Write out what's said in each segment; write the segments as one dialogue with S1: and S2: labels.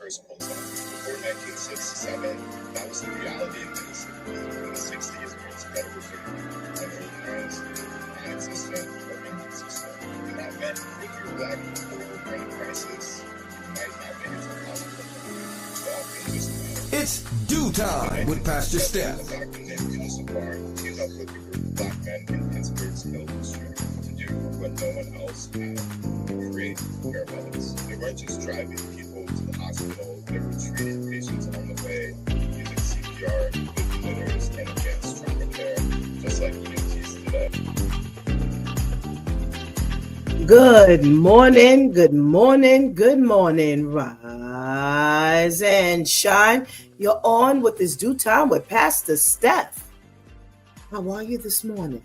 S1: first pulsar. Before 1967, that was the reality in Mississippi. In the 60s, where it's better with it, and early 90s, non-existent or inconsistent. And that meant if you're black or in a crisis, you might not make it to the hospital. So often just
S2: it's Dew Time with Pastor Steph.
S1: A doctor named Joseph Barr teamed up with a group of black men in Pittsburgh's Mill District to do what no one else had: create paramedics. They weren't just driving people to the hospital, they were treating patients on the way using CPR, defibrillators, and advanced trauma care, just like EMTs today.
S3: Good morning, good morning, good morning. Rise and shine. You're on with this Dew Time with Pastor Steph. How are you this morning?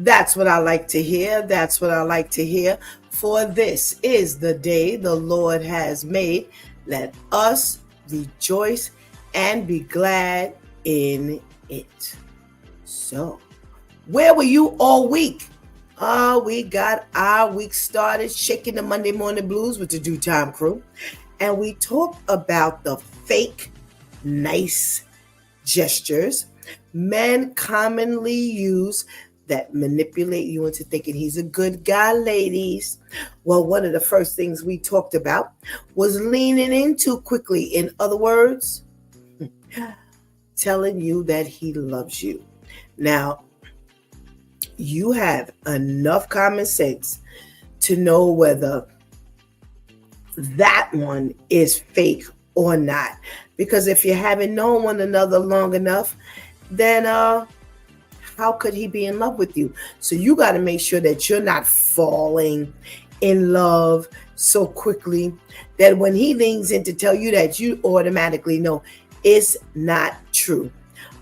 S3: That's what I like to hear. That's what I like to hear. For this is the day the Lord has made. Let us rejoice and be glad in it. So, where were you all week? We got our week started shaking the Monday morning blues with the Dew Time crew. And we talked about the fake nice gestures men commonly use that manipulate you into thinking he's a good guy, ladies. Well, one of the first things we talked about was leaning in too quickly. In other words, telling you that he loves you. Now, you have enough common sense to know whether that one is fake or not. Because if you haven't known one another long enough, then how could he be in love with you? So you got to make sure that you're not falling in love so quickly that when he leans in to tell you that, you automatically know it's not true.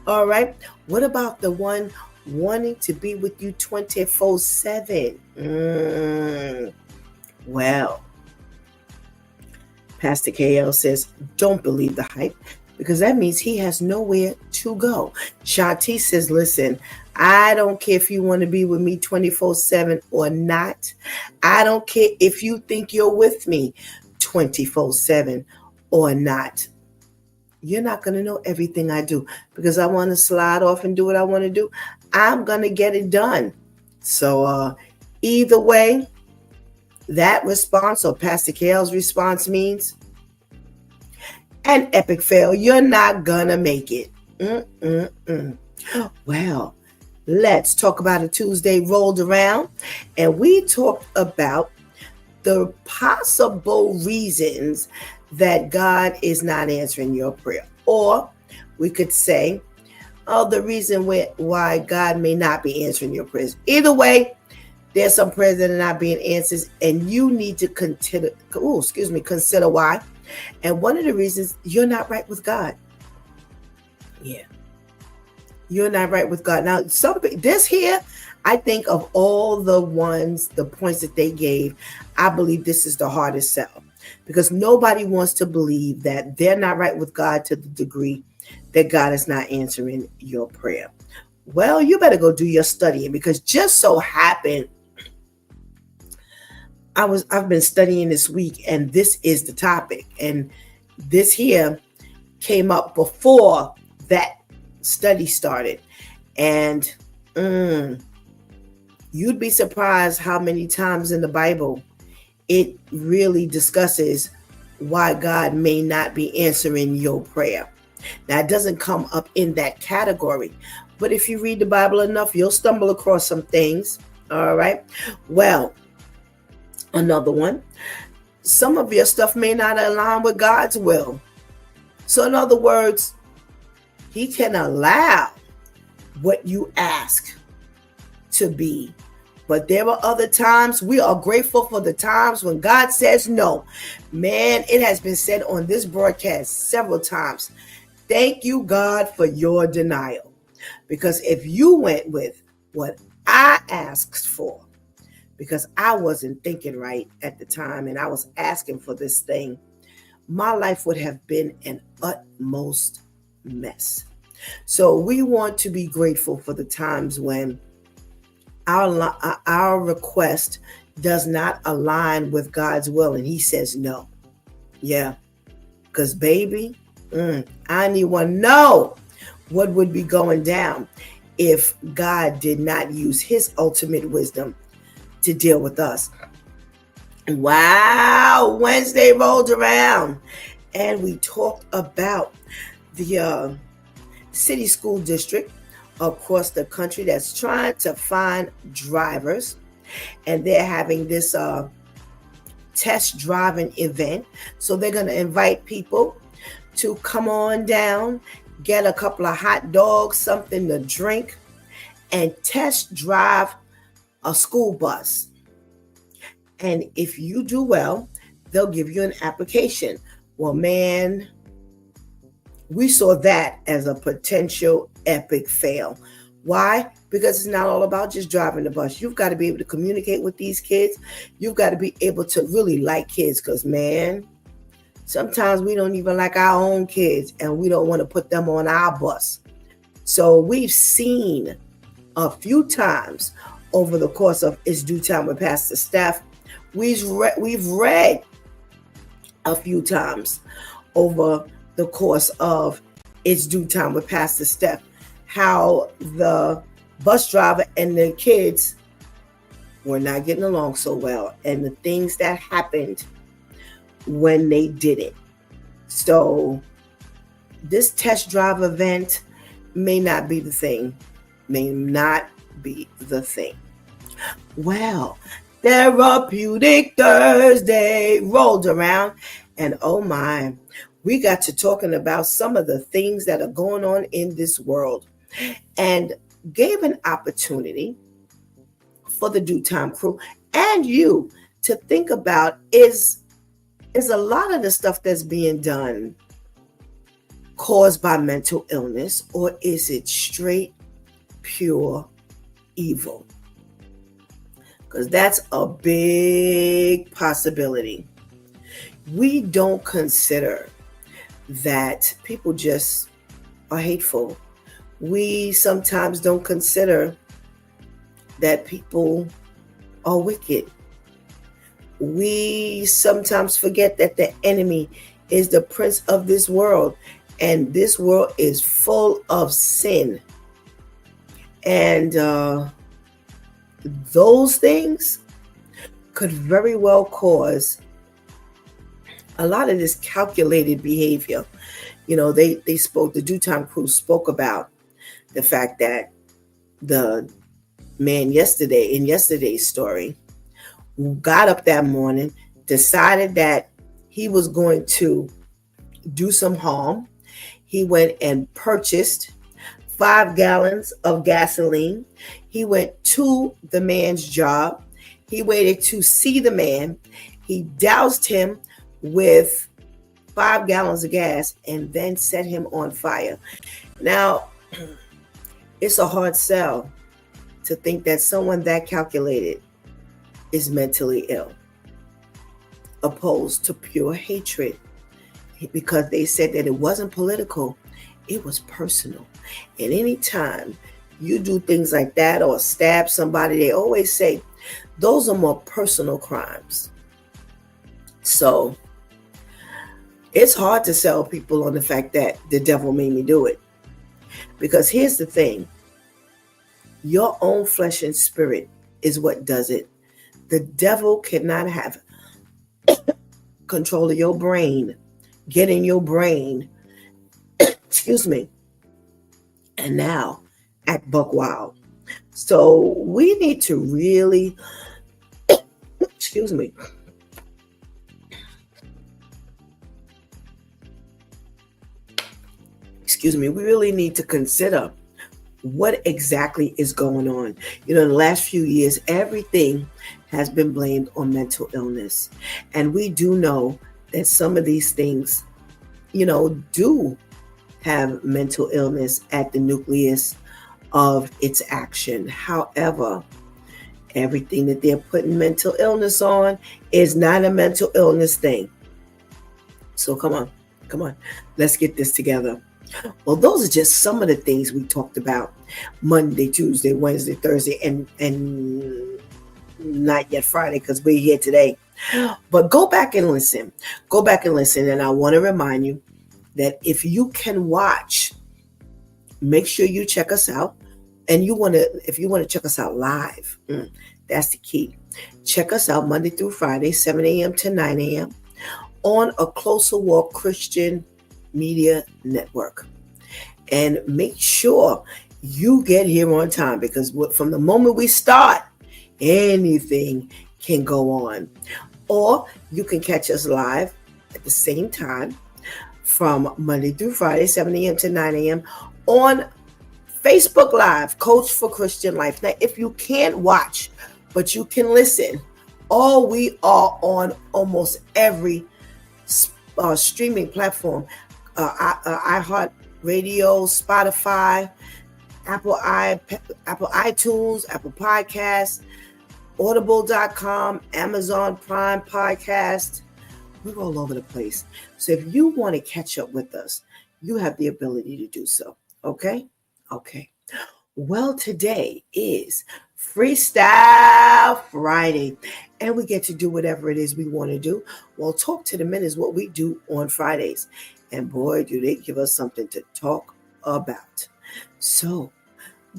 S3: All right. What about the one wanting to be with you 24/7? Well, Pastor KL says, don't believe the hype, because that means he has nowhere to go. Shanti says, listen, I don't care if you want to be with me 24/7 or not. I don't care if you think you're with me 24/7 or not. You're not going to know everything I do, because I want to slide off and do what I want to do. I'm going to get it done. So either way, that response, or Pastor Kale's response, means an epic fail. You're not going to make it. Well, let's talk about a Tuesday rolled around, and we talked about the possible reasons that God is not answering your prayer. Or we could say, the reason why God may not be answering your prayers. Either way, there's some prayers that are not being answered, and you need to consider why. And one of the reasons, you're not right with God. Yeah. You're not right with God. Now, this here, I think of all the points that they gave, I believe this is the hardest sell, because nobody wants to believe that they're not right with God to the degree that God is not answering your prayer. Well, you better go do your studying, because just so happened, I've been studying this week, and this is the topic. And this here came up before that study started. And you'd be surprised how many times in the Bible it really discusses why God may not be answering your prayer. Now, it doesn't come up in that category, but if you read the Bible enough, you'll stumble across some things. All right. Well, another one, some of your stuff may not align with God's will. So in other words, he can allow what you ask to be. But there are other times we are grateful for the times when God says no. Man, it has been said on this broadcast several times. Thank you, God, for your denial. Because if you went with what I asked for, because I wasn't thinking right at the time and I was asking for this thing, my life would have been an utmost mess. So we want to be grateful for the times when our request does not align with God's will, and he says no. Yeah, because baby, I need one to know what would be going down if God did not use his ultimate wisdom to deal with us. Wow, Wednesday rolled around and we talked about the city school district across the country that's trying to find drivers, and they're having this test driving event. So they're going to invite people to come on down, get a couple of hot dogs, something to drink, and test drive a school bus. And if you do well, they'll give you an application. Well, man, we saw that as a potential epic fail. Why? Because it's not all about just driving the bus. You've got to be able to communicate with these kids. You've got to be able to really like kids, because, man, sometimes we don't even like our own kids and we don't want to put them on our bus. So we've seen a few times over the course of It's Due Time with Pastor Steph. We've read a few times over the course of It's Due Time with Pastor Steph how the bus driver and the kids were not getting along so well, and the things that happened when they did it. So this test drive event may not be the thing. Well, Therapeutic Thursday rolled around, and oh my, we got to talking about some of the things that are going on in this world, and gave an opportunity for the Due Time crew and you to think about, is a lot of the stuff that's being done caused by mental illness, or is it straight, pure evil? Because that's a big possibility. We don't consider that people just are hateful. We sometimes don't consider that people are wicked. We sometimes forget that the enemy is the prince of this world, and this world is full of sin. And those things could very well cause a lot of this calculated behavior. You know, the Due Time crew spoke about the fact that the man in yesterday's story, got up that morning, decided that he was going to do some harm. He went and purchased 5 gallons of gasoline. He went to the man's job. He waited to see the man. He doused him with 5 gallons of gas and then set him on fire. Now, it's a hard sell to think that someone that calculated is mentally ill, opposed to pure hatred, because they said that it wasn't political, it was personal. And anytime you do things like that or stab somebody, they always say those are more personal crimes. So it's hard to sell people on the fact that the devil made me do it. Because here's the thing, your own flesh and spirit is what does it. The devil cannot have control of your brain, get in your brain, excuse me, and now act buck wild. So we need to really, excuse me, we really need to consider what exactly is going on. You know, in the last few years, everything has been blamed on mental illness. And we do know that some of these things, do have mental illness at the nucleus of its action. However, everything that they're putting mental illness on is not a mental illness thing. So come on, let's get this together. Well, those are just some of the things we talked about Monday, Tuesday, Wednesday, Thursday, and not yet Friday because we're here today. But go back and listen. Go back and listen. And I want to remind you that if you can watch, make sure you check us out. And if you want to check us out live, that's the key. Check us out Monday through Friday, 7 a.m. to 9 a.m. on a Closer Walk Christian Media Network. And make sure you get here on time, because from the moment we start, anything can go on. Or you can catch us live at the same time from Monday through Friday, 7 a.m. to 9 a.m. on Facebook Live, Coach for Christian Life. Now, if you can't watch, but you can listen, we are on almost every streaming platform. iHeart Radio, Spotify, Apple iTunes, Apple Podcasts, Audible.com, Amazon Prime Podcast. We're all over the place. So if you want to catch up with us, you have the ability to do so. Okay? Okay. Well, today is Freestyle Friday, and we get to do whatever it is we want to do. Well, Talk to the Men is what we do on Fridays. And boy, do they give us something to talk about. So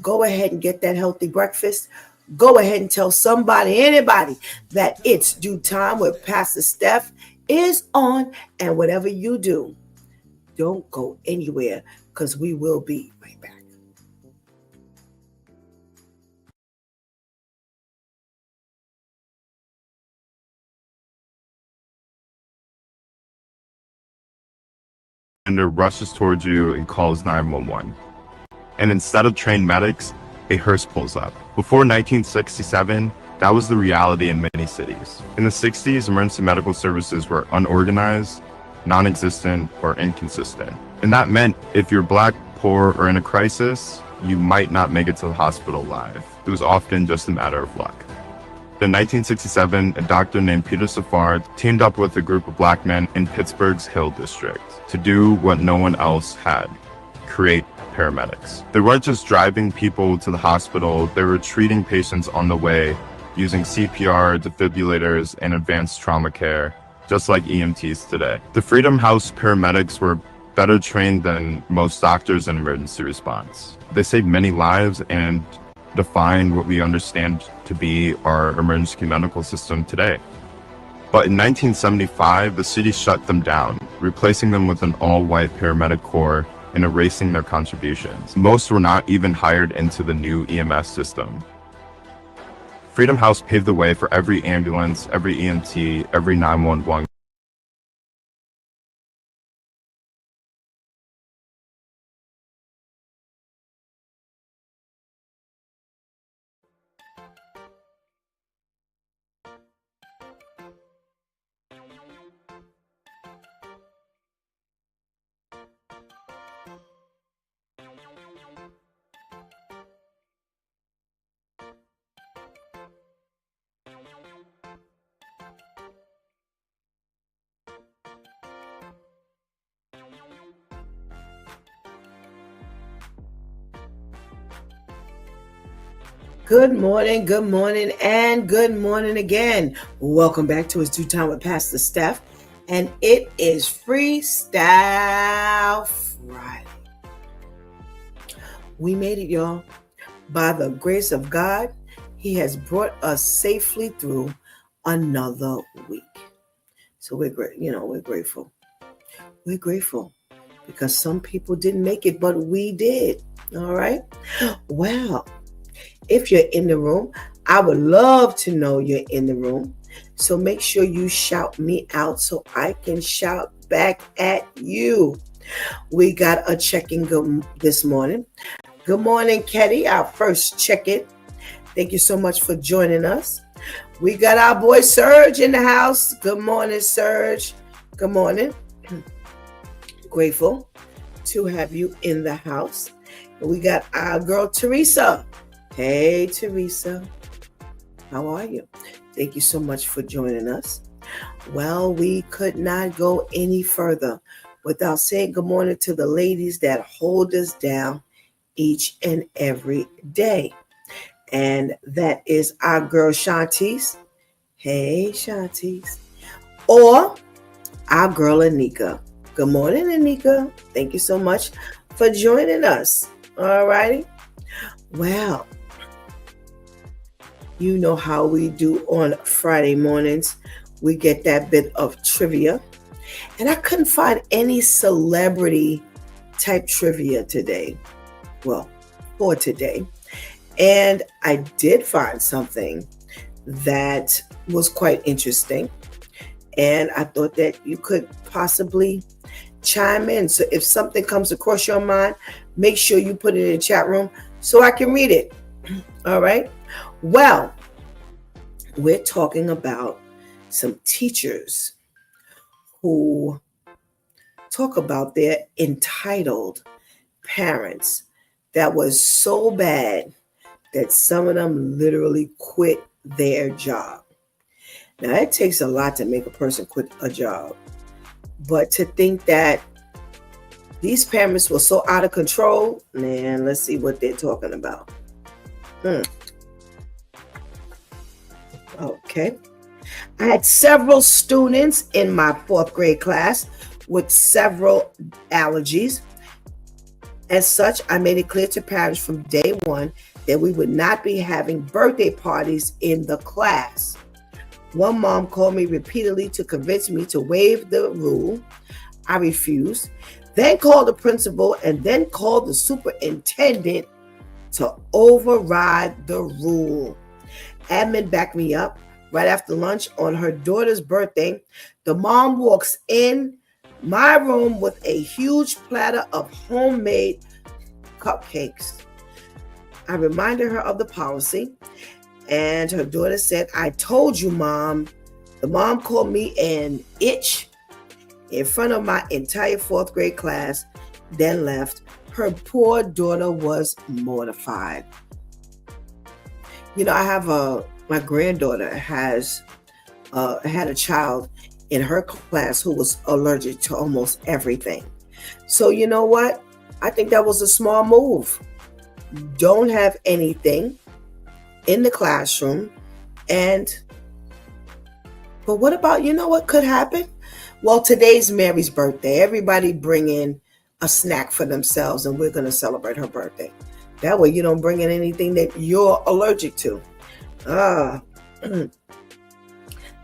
S3: go ahead and get that healthy breakfast. Go ahead and tell somebody, anybody, that It's Due Time with Pastor Steph is on. And whatever you do, don't go anywhere, because we will be right back.
S1: Rushes towards you and calls 911. And instead of trained medics, a hearse pulls up. Before 1967, that was the reality in many cities. In the 60s, emergency medical services were unorganized, non-existent, or inconsistent. And that meant if you're Black, poor, or in a crisis, you might not make it to the hospital alive. It was often just a matter of luck. In 1967, a doctor named Peter Safar teamed up with a group of Black men in Pittsburgh's Hill District to do what no one else had: create paramedics. They weren't just driving people to the hospital, they were treating patients on the way using CPR, defibrillators, and advanced trauma care, just like EMTs today. The Freedom House paramedics were better trained than most doctors in emergency response. They saved many lives and defined what we understand to be our emergency medical system today. But in 1975, the city shut them down, replacing them with an all-white paramedic corps and erasing their contributions. Most were not even hired into the new EMS system. Freedom House paved the way for every ambulance, every EMT, every 911.
S3: Good morning, and good morning again. Welcome back to It's Due Time with Pastor Steph, and it is Freestyle Friday. We made it, y'all. By the grace of God, He has brought us safely through another week. So we're grateful. We're grateful because some people didn't make it, but we did. All right. Well, if you're in the room, I would love to know you're in the room. So make sure you shout me out so I can shout back at you. We got a check-in this morning. Good morning, Ketty, our first check-in. Thank you so much for joining us. We got our boy Serge in the house. Good morning, Serge. Good morning. Grateful to have you in the house. And we got our girl Teresa. Hey, Teresa. How are you? Thank you so much for joining us. Well, we could not go any further without saying good morning to the ladies that hold us down each and every day. And that is our girl Shantice. Hey, Shantice. Or our girl Anika. Good morning, Anika. Thank you so much for joining us. All righty. Well, you know how we do on Friday mornings. We get that bit of trivia. And I couldn't find any celebrity type trivia today. Well, for today. And I did find something that was quite interesting. And I thought that you could possibly chime in. So if something comes across your mind, make sure you put it in the chat room so I can read it. All right. Well, we're talking about some teachers who talk about their entitled parents that was so bad that some of them literally quit their job. Now, it takes a lot to make a person quit a job. But to think that these parents were so out of control, man, let's see what they're talking about. Okay. I had several students in my 4th grade class with several allergies. As such, I made it clear to parents from day one that we would not be having birthday parties in the class. One mom called me repeatedly to convince me to waive the rule. I refused, then called the principal, and then called the superintendent to override the rule. Admin backed me up. Right after lunch on her daughter's birthday, the mom walks in my room with a huge platter of homemade cupcakes. I reminded her of the policy, and her daughter said, "I told you, Mom." The mom called me an itch in front of my entire 4th grade class, then left. Her poor daughter was mortified. You know, I have my granddaughter has had a child in her class who was allergic to almost everything. So you know what? I think that was a small move. Don't have anything in the classroom. But what about, you know what could happen? Well, today's Mary's birthday. Everybody bring in a snack for themselves and we're going to celebrate her birthday. That way you don't bring in anything that you're allergic to. I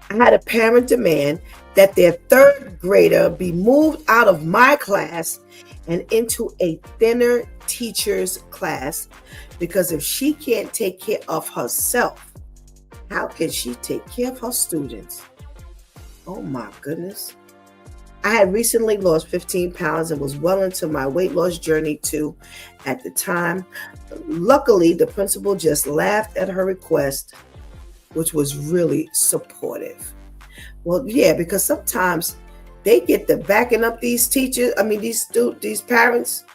S3: had a parent demand that their 3rd grader be moved out of my class and into a thinner teacher's class, because if she can't take care of herself, how can she take care of her students? Oh my goodness. I had recently lost 15 pounds and was well into my weight loss journey too at the time. Luckily, the principal just laughed at her request, which was really supportive. Well, yeah, because sometimes they get the backing up these teachers, these parents,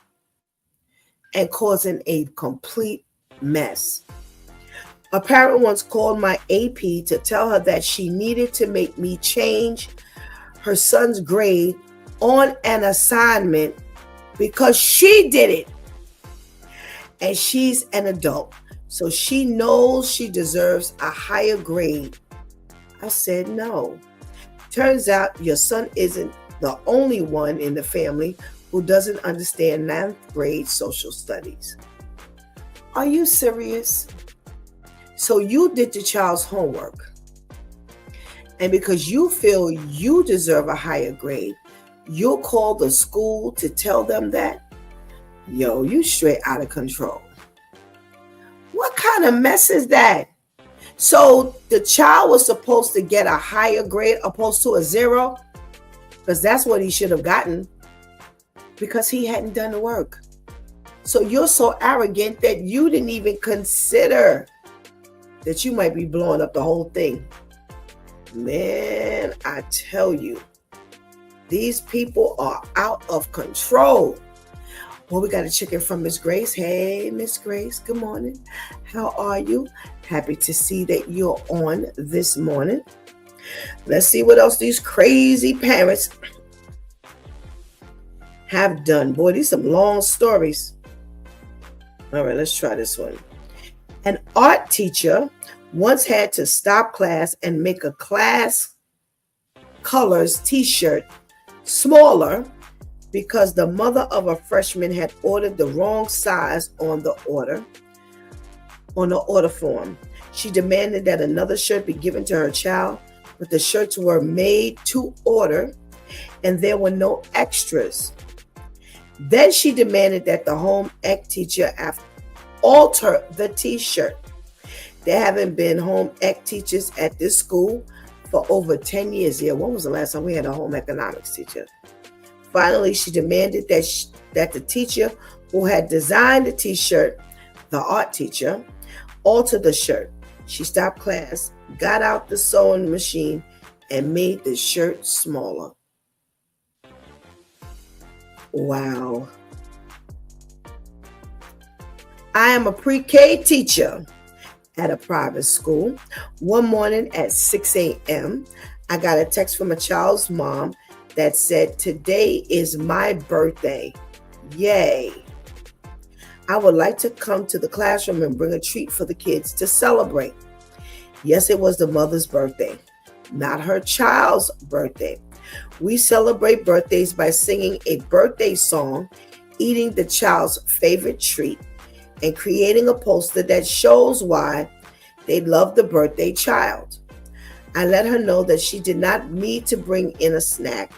S3: and causing a complete mess. A parent once called my AP to tell her that she needed to make me change her son's grade on an assignment because she did it. And she's an adult, so she knows she deserves a higher grade. I said no. Turns out your son isn't the only one in the family who doesn't understand 9th grade social studies. Are you serious? So you did your child's homework, and because you feel you deserve a higher grade, you'll call the school to tell them that? Yo, you straight out of control. What kind of mess is that? So the child was supposed to get a higher grade opposed to a 0, because that's what he should have gotten, because he hadn't done the work. So you're so arrogant that you didn't even consider that you might be blowing up the whole thing. Man, I tell you, these people are out of control. Well, we got a chicken from Miss Grace. Hey, Miss Grace, good morning. How are you? Happy to see that you're on this morning. Let's see what else these crazy parents have done. Boy, these some long stories. All right, let's try this one. An art teacher once had to stop class and make a class colors t-shirt smaller because the mother of a freshman had ordered the wrong size on the order form. She demanded that another shirt be given to her child, but the shirts were made to order and there were no extras. Then she demanded that the home ec teacher alter the t-shirt. There haven't been home ec teachers at this school for over 10 years. Yeah, when was the last time we had a home economics teacher? Finally, she demanded that the teacher who had designed the t-shirt, the art teacher, alter the shirt. She stopped class, got out the sewing machine, and made the shirt smaller. Wow. I am a pre-K teacher at a private school. One morning at 6 a.m., I got a text from a child's mom that said, "Today is my birthday. Yay. I would like to come to the classroom and bring a treat for the kids to celebrate." Yes, it was the mother's birthday, not her child's birthday. We celebrate birthdays by singing a birthday song, eating the child's favorite treat, and creating a poster that shows why they love the birthday child. I let her know that she did not need to bring in a snack,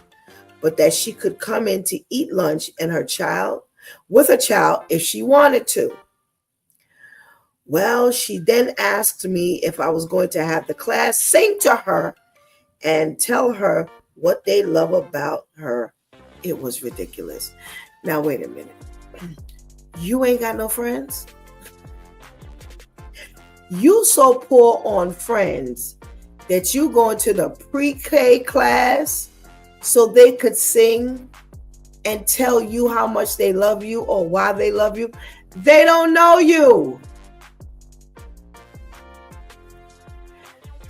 S3: but that she could come in to eat lunch with her child if she wanted to. Well, she then asked me if I was going to have the class sing to her and tell her what they love about her. It was ridiculous. Now, wait a minute. You ain't got no friends? You so poor on friends that you go into the pre-K class so they could sing and tell you how much they love you or why they love you. They don't know you.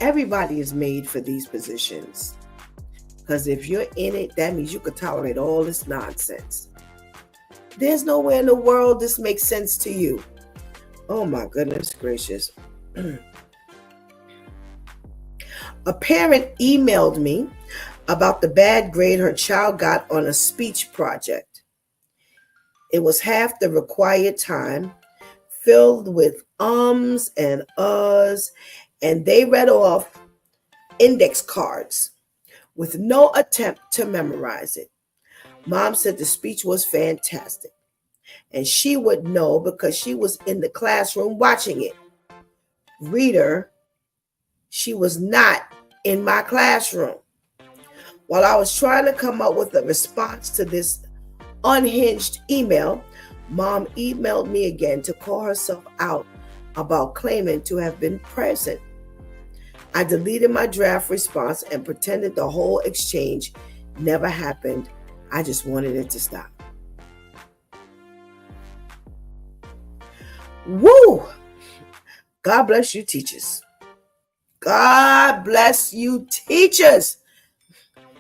S3: Everybody is made for these positions. Because if you're in it, that means you could tolerate all this nonsense. There's nowhere in the world this makes sense to you. Oh my goodness gracious. A parent emailed me about the bad grade her child got on a speech project. It was half the required time, filled with ums and uhs, and they read off index cards with no attempt to memorize it. Mom said the speech was fantastic, and she would know because she was in the classroom watching it. Reader, she was not in my classroom. While I was trying to come up with a response to this unhinged email, Mom emailed me again to call herself out about claiming to have been present. I deleted my draft response and pretended the whole exchange never happened. I just wanted it to stop. Woo! God bless you, teachers. God bless you, teachers.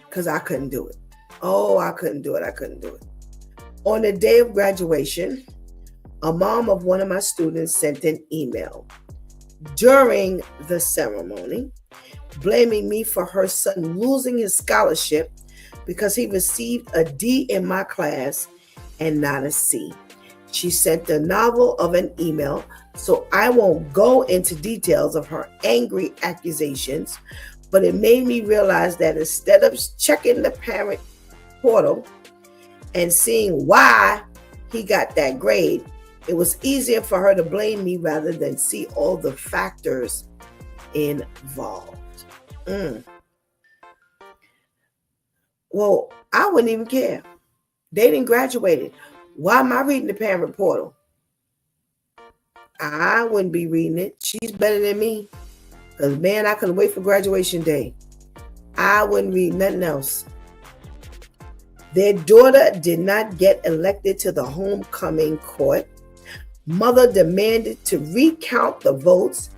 S3: Because I couldn't do it. Oh, I couldn't do it. On the day of graduation, a mom of one of my students sent an email during the ceremony blaming me for her son losing his scholarship because he received a D in my class and not a C. She sent the novel of an email, so I won't go into details of her angry accusations, but it made me realize that instead of checking the parent portal and seeing why he got that grade, it was easier for her to blame me rather than see all the factors involved. Well, I wouldn't even care. They didn't graduate. Why am I reading the parent portal? I wouldn't be reading it. She's better than me. Because, man, I couldn't wait for graduation day. I wouldn't read nothing else. Their daughter did not get elected to the homecoming court. Mother demanded to recount the votes,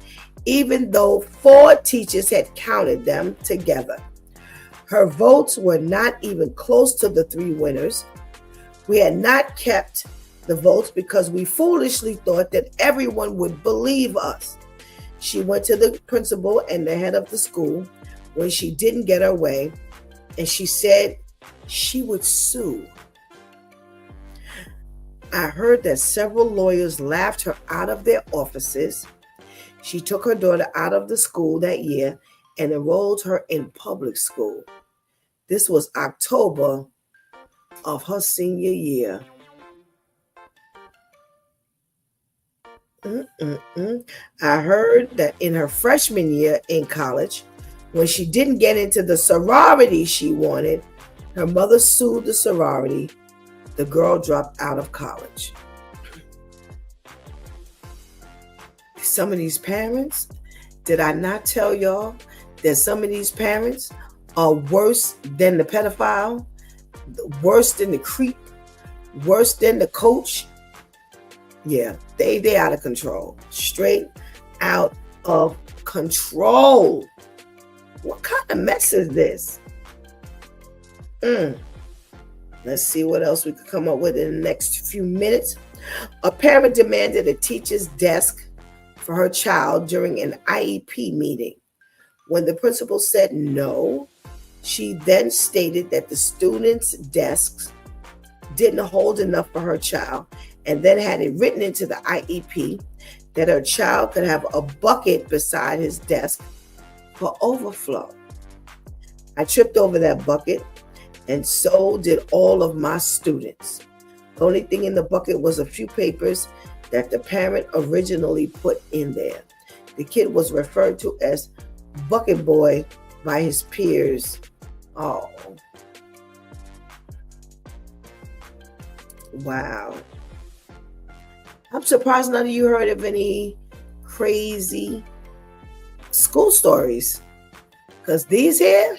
S3: even though 4 teachers had counted them together. Her votes were not even close to the 3 winners. We had not kept the votes because we foolishly thought that everyone would believe us. She went to the principal and the head of the school when she didn't get her way, and she said she would sue. I heard that several lawyers laughed her out of their offices. She took her daughter out of the school that year and enrolled her in public school. This was October of her senior year. I heard that in her freshman year in college, when she didn't get into the sorority she wanted, her mother sued the sorority. The girl dropped out of college. Some of these parents, did I not tell y'all that some of these parents are worse than the pedophile, worse than the creep, worse than the coach? Yeah, they out of control. Straight out of control. What kind of mess is this? Let's see what else we could come up with in the next few minutes. A parent demanded a teacher's desk for her child during an IEP meeting. When the principal said no, she then stated that the students' desks didn't hold enough for her child, and then had it written into the IEP that her child could have a bucket beside his desk for overflow. I tripped over that bucket, and so did all of my students. The only thing in the bucket was a few papers that the parent originally put in there. The kid was referred to as Bucket Boy by his peers. Oh. Wow. I'm surprised none of you heard of any crazy school stories. Because these here,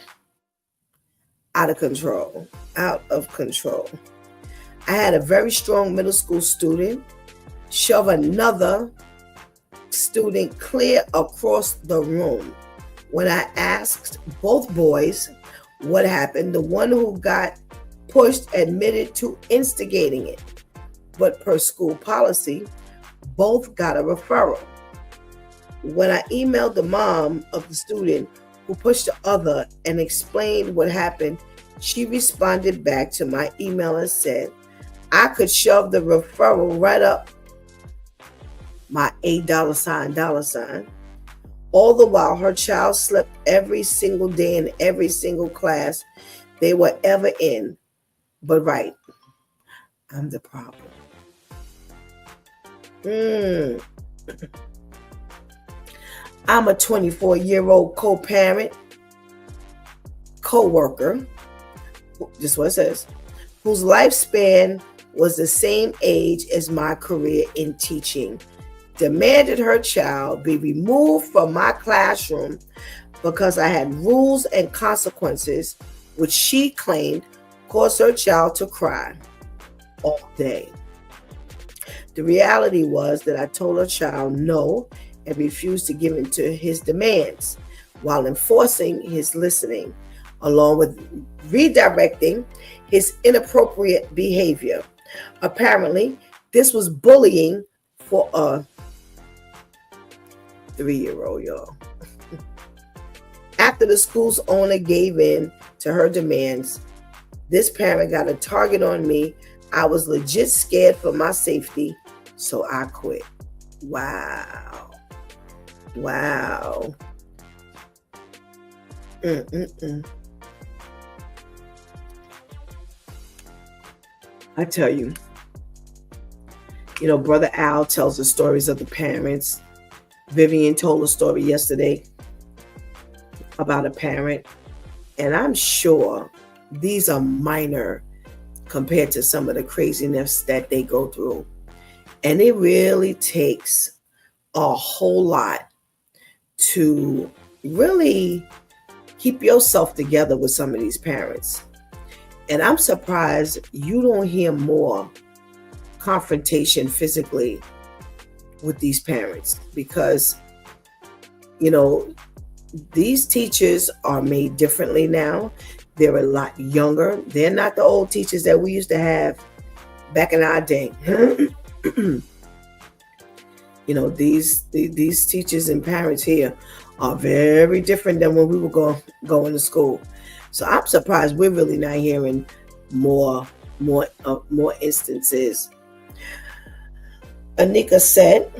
S3: out of control. Out of control. I had a very strong middle school student shove another student clear across the room. When I asked both boys what happened, the one who got pushed admitted to instigating it. But per school policy, both got a referral. When I emailed the mom of the student who pushed the other and explained what happened, she responded back to my email and said, I could shove the referral right up my $8. All the while her child slept every single day in every single class they were ever in. But right, I'm the problem. I'm a 24-year-old co-parent, co-worker, just what it says, whose lifespan was the same age as my career in teaching, demanded her child be removed from my classroom because I had rules and consequences which she claimed caused her child to cry all day. The reality was that I told her child no and refused to give in to his demands while enforcing his listening, along with redirecting his inappropriate behavior. Apparently, this was bullying for a 3-year-old, y'all. After the school's owner gave in to her demands, this parent got a target on me. I was legit scared for my safety, so I quit. Wow. I tell you, Brother Al tells the stories of the parents. Vivian told a story yesterday about a parent, and I'm sure these are minor compared to some of the craziness that they go through. And it really takes a whole lot to really keep yourself together with some of these parents. And I'm surprised you don't hear more confrontation physically with these parents, because, these teachers are made differently now. They're a lot younger. They're not the old teachers that we used to have back in our day. These teachers and parents here are very different than when we were going to school. So I'm surprised we're really not hearing more instances. Anika said,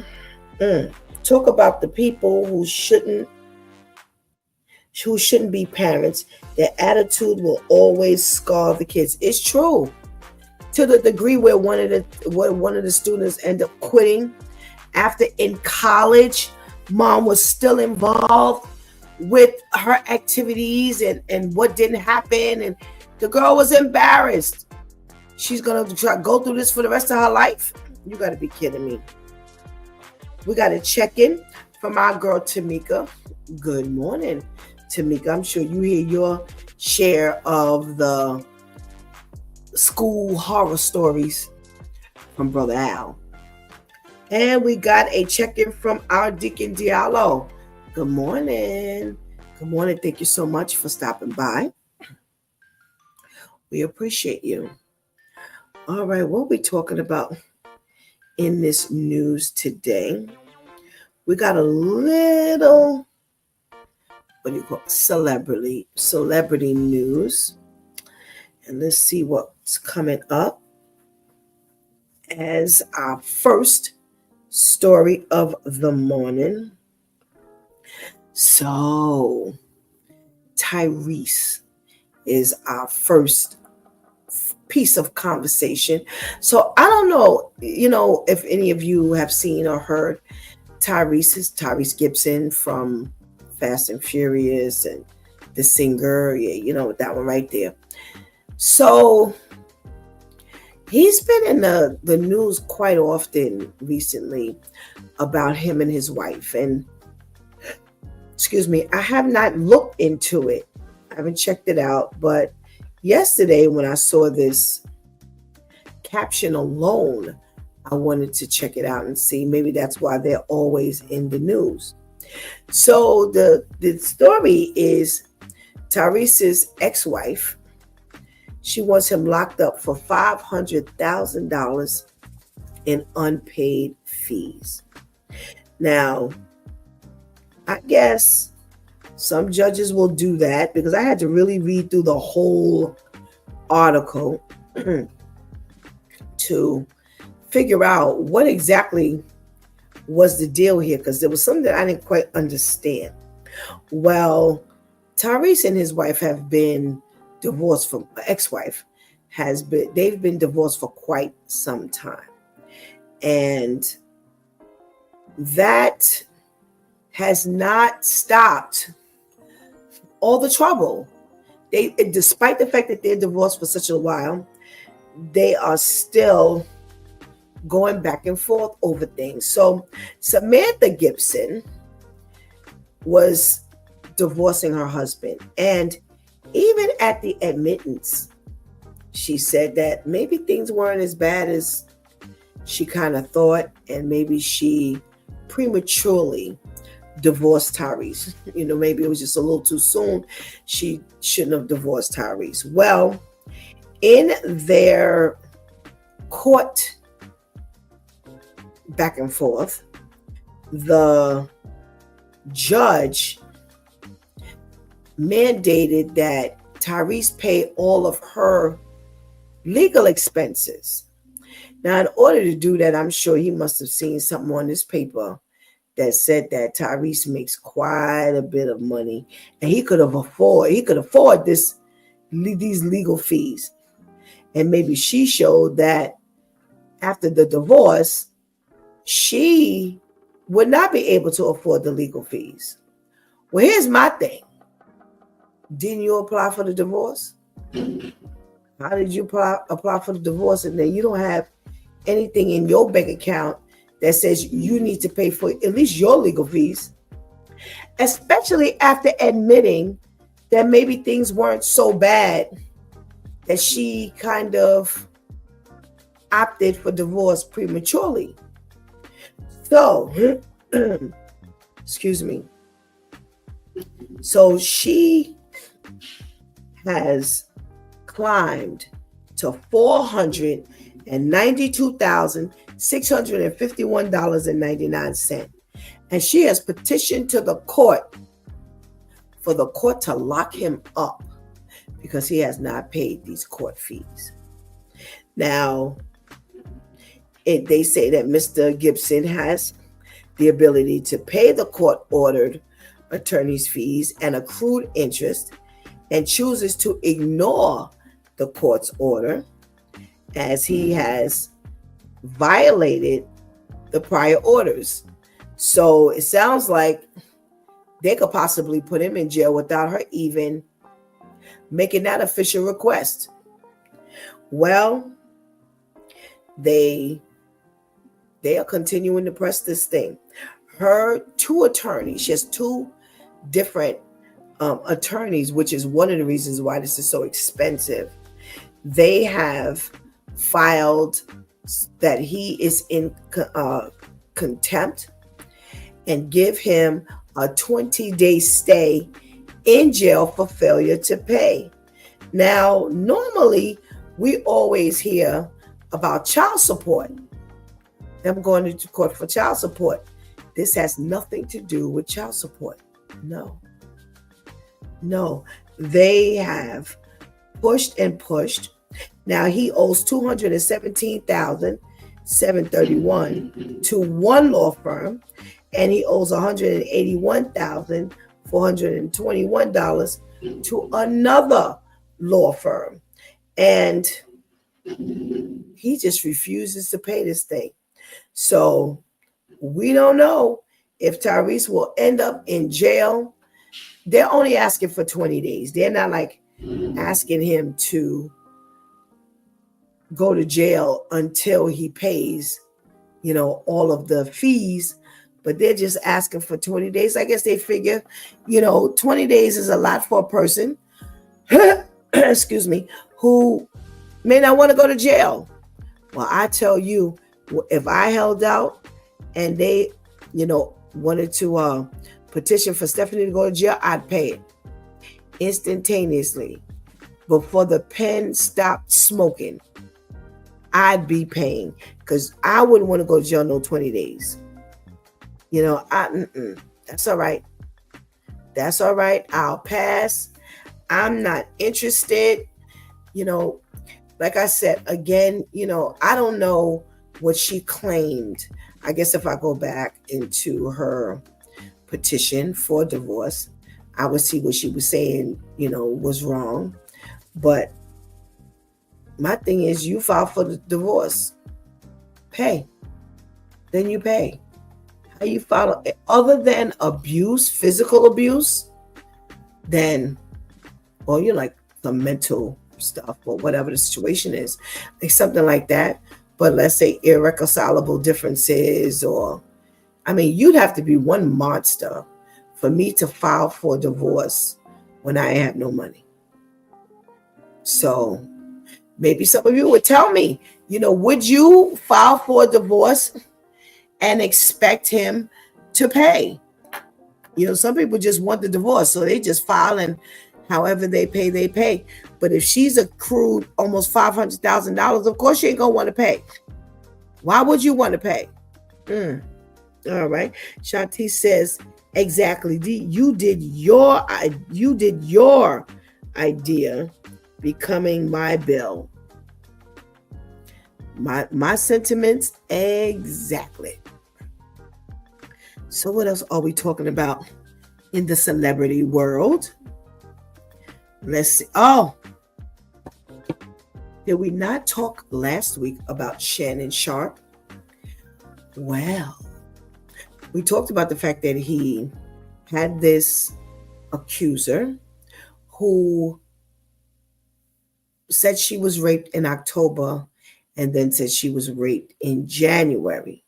S3: talk about the people who shouldn't be parents. Their attitude will always scar the kids. It's true. To the degree where one of the students end up quitting after in college, mom was still involved with her activities and what didn't happen, and the girl was embarrassed. She's gonna go through this for the rest of her life. You gotta be kidding me. We gotta check in from our girl Tamika. Good morning, Tamika. I'm sure you hear your share of the school horror stories from Brother Al. And we got a check-in from our Deacon Diallo. Good morning. Good morning. Thank you so much for stopping by. We appreciate you. All right, what are we talking about in this news today? We got a little, what do you call it? Celebrity news. And let's see what's coming up as our first story of the morning. So, Tyrese is our first piece of conversation. So, I don't know, if any of you have seen or heard Tyrese Gibson from Fast and Furious and the singer, that one right there. So, he's been in the news quite often recently about him and his wife. And, I have not looked into it. I haven't checked it out. But yesterday when I saw this caption alone, I wanted to check it out and see. Maybe that's why they're always in the news. So the story is Tyrese's ex-wife. She wants him locked up for $500,000 in unpaid fees. Now, I guess some judges will do that because I had to really read through the whole article to figure out what exactly was the deal here, because there was something that I didn't quite understand. Well, Tyrese and his wife have been divorced from ex-wife they've been divorced for quite some time, and that has not stopped all the trouble. Despite the fact that they're divorced for such a while, they are still going back and forth over things. So Samantha Gibson was divorcing her husband, and even at the admittance, she said that maybe things weren't as bad as she kind of thought, and maybe she prematurely divorced Tyrese. Maybe it was just a little too soon. She shouldn't have divorced Tyrese. Well, in their court back and forth, the judge mandated that Tyrese pay all of her legal expenses. Now, in order to do that, I'm sure he must have seen something on this paper that said that Tyrese makes quite a bit of money, and he could afford these legal fees. And maybe she showed that after the divorce, she would not be able to afford the legal fees. Well, here's my thing. Didn't you apply for the divorce? How did you apply for the divorce and then you don't have anything in your bank account that says you need to pay for at least your legal fees? Especially after admitting that maybe things weren't so bad that she kind of opted for divorce prematurely. So, excuse me. So she has climbed to $450 and $92,651.99. And she has petitioned to the court for the court to lock him up because he has not paid these court fees. Now, they say that Mr. Gibson has the ability to pay the court-ordered attorney's fees and accrued interest and chooses to ignore the court's order as he has violated the prior orders. So it sounds like they could possibly put him in jail without her even making that official request. Well, they are continuing to press this thing. Her two attorneys, she has two different attorneys, which is one of the reasons why this is so expensive. They have filed that he is in contempt and give him a 20-day stay in jail for failure to pay. Now, normally we always hear about child support. Them going to court for child support. This has nothing to do with child support. No. They have pushed and pushed. Now he owes $217,731 to one law firm, and he owes $181,421 to another law firm. And he just refuses to pay this thing. So we don't know if Tyrese will end up in jail. They're only asking for 20 days. They're not like asking him to go to jail until he pays, all of the fees, but they're just asking for 20 days. I guess they figure, 20 days is a lot for a person, excuse me, who may not want to go to jail. Well, I tell you, if I held out and they, wanted to petition for Stephanie to go to jail, I'd pay it instantaneously. Before the pen stopped smoking, I'd be paying, because I wouldn't want to go to jail no 20 days. That's all right. That's all right. I'll pass. I'm not interested. Like I said, again, I don't know what she claimed. I guess if I go back into her petition for divorce, I would see what she was saying, was wrong. But my thing is, you file for the divorce, pay. Then you pay. How you file, other than abuse, physical abuse, then, or you're like the mental stuff or whatever the situation is, like something like that. But let's say irreconcilable differences, or, you'd have to be one monster for me to file for divorce when I have no money. So maybe some of you would tell me, would you file for a divorce and expect him to pay? Some people just want the divorce, so they just file, and however they pay, they pay. But if she's accrued almost $500,000, of course she ain't gonna want to pay. Why would you want to pay? All right. Shanti says, exactly. You did your idea becoming my bill. My sentiments, exactly. So what else are we talking about in the celebrity world? Let's see. Oh, did we not talk last week about Shannon Sharp? Well, we talked about the fact that he had this accuser who said she was raped in October and then said she was raped in January.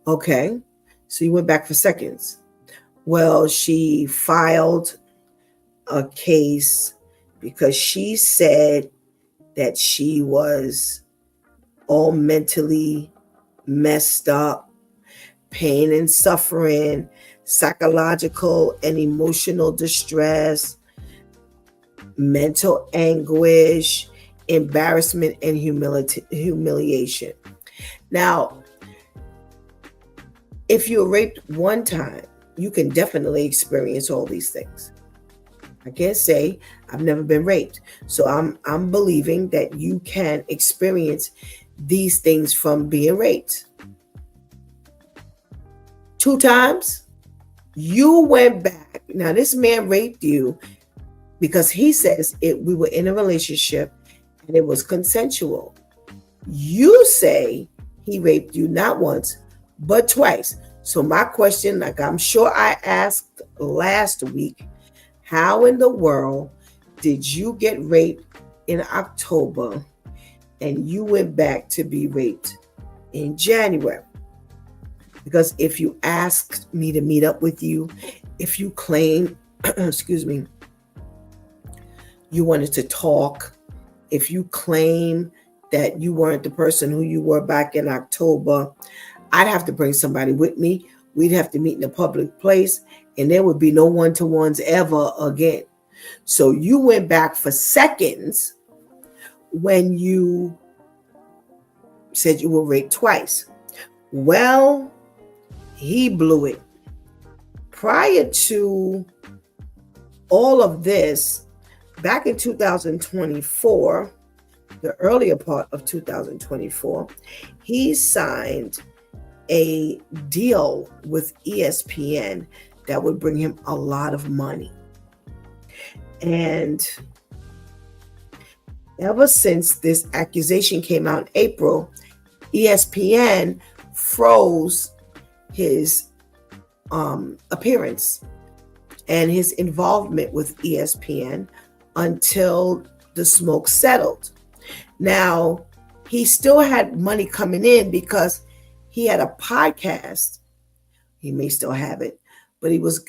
S3: Okay, so you went back for seconds. Well, she filed a case because she said that she was all mentally messed up, pain and suffering, psychological and emotional distress. mental anguish, embarrassment, and humiliation. Now, if you're raped one time, you can definitely experience all these things. I can't say I've never been raped. So I'm believing that you can experience these things from being raped. 2 times, you went back. Now this man raped you because he says we were in a relationship and it was consensual. You say he raped you not once, but twice. So my question, like I'm sure I asked last week, how in the world did you get raped in October and you went back to be raped in January? Because if you asked me to meet up with you, if you claim, excuse me, you wanted to talk, if you claim that you weren't the person who you were back in October, I'd have to bring somebody with me. We'd have to meet in a public place, and there would be no one-to-ones ever again. So you went back for seconds when you said you were raped twice. Well, he blew it. Prior to all of this, back in 2024, the earlier part of 2024, he signed a deal with ESPN that would bring him a lot of money. And ever since this accusation came out in April, ESPN froze his appearance and his involvement with ESPN until the smoke settled. Now, he still had money coming in because he had a podcast. He may still have it, but he was,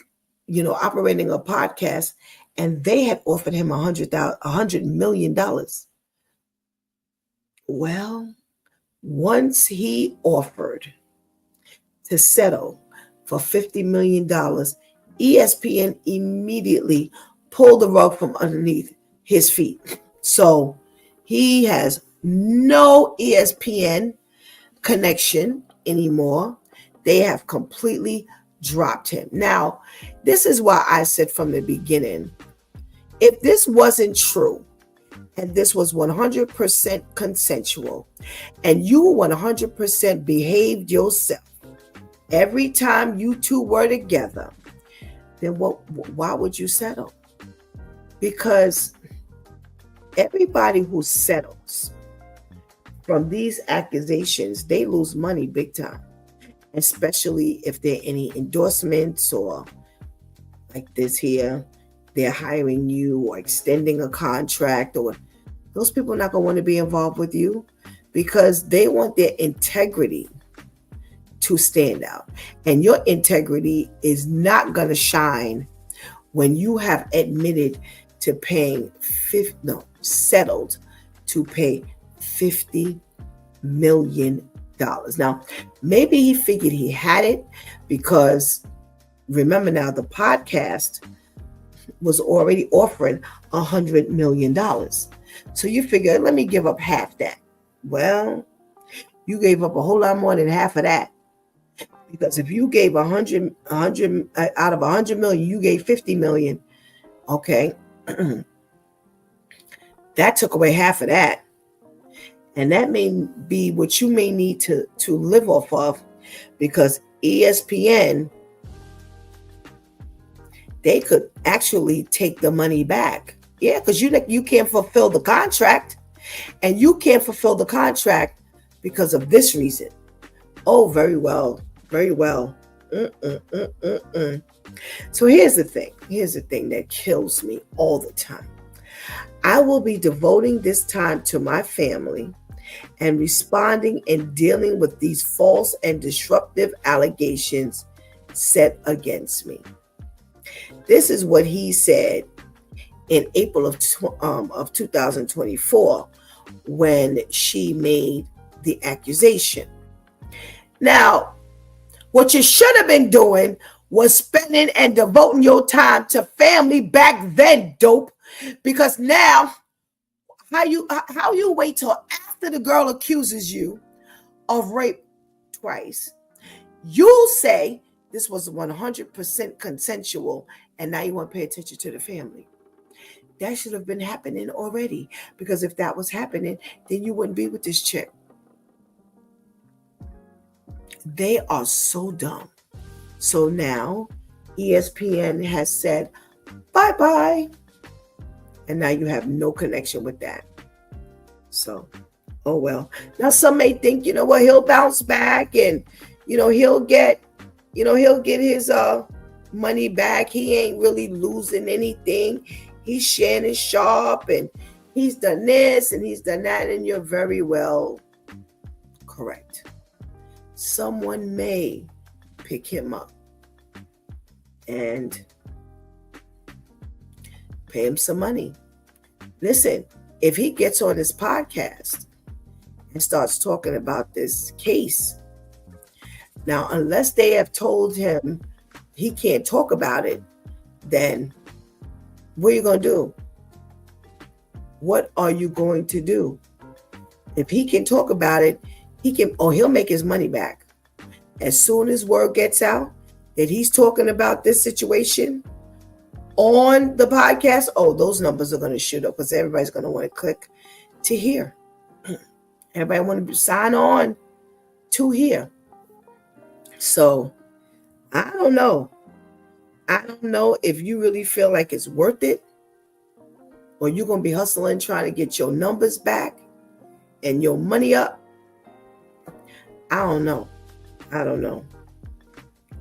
S3: operating a podcast, and they had offered him $100 million. Well, once he offered to settle for $50 million, ESPN immediately pulled the rug from underneath his feet. So he has no ESPN connection anymore. They have completely dropped him. Now, this is why I said from the beginning, if this wasn't true, and this was 100% consensual, and you 100% behaved yourself every time you two were together, then why would you settle? Because everybody who settles from these accusations, they lose money big time, especially if there are any endorsements or like this here, they're hiring you or extending a contract, or those people are not going to want to be involved with you because they want their integrity to stand out. And your integrity is not going to shine when you have admitted to settled to pay $50 million. Now, maybe he figured he had it because remember now, the podcast was already offering $100 million. So you figure, let me give up half that. Well, you gave up a whole lot more than half of that. Because if you gave 100 out of 100 million, you gave 50 million. Okay. That took away half of that. And that may be what you may need to live off of, because ESPN, they could actually take the money back. Yeah, because you can't fulfill the contract, and you can't fulfill the contract because of this reason. Oh, very well. Very well. So here's the thing. Here's the thing that kills me all the time. I will be devoting this time to my family and responding and dealing with these false and disruptive allegations set against me. This is what he said in April of 2024 when she made the accusation. Now, what you should have been doing was spending and devoting your time to family back then, dope. Because now, how you wait till after the girl accuses you of rape twice, you say this was 100% consensual, and now you want to pay attention to the family. That should have been happening already, because if that was happening, then you wouldn't be with this chick. They are so dumb. So now ESPN has said bye-bye, and now you have no connection with that. So, oh well. Now some may think, well, he'll bounce back, and he'll get his money back. He ain't really losing anything. He's Shannon Sharp, and he's done this and he's done that, and you're very well correct. Someone may pick him up and pay him some money. Listen, if he gets on this podcast and starts talking about this case, now, unless they have told him he can't talk about it, then what are you going to do? What are you going to do? If he can talk about it, he'll make his money back. As soon as word gets out that he's talking about this situation on the podcast, those numbers are going to shoot up, because everybody's going to want to click to hear. Everybody want to sign on to hear. So I don't know. I don't know if you really feel like it's worth it, or you're going to be hustling trying to get your numbers back and your money up. I don't know.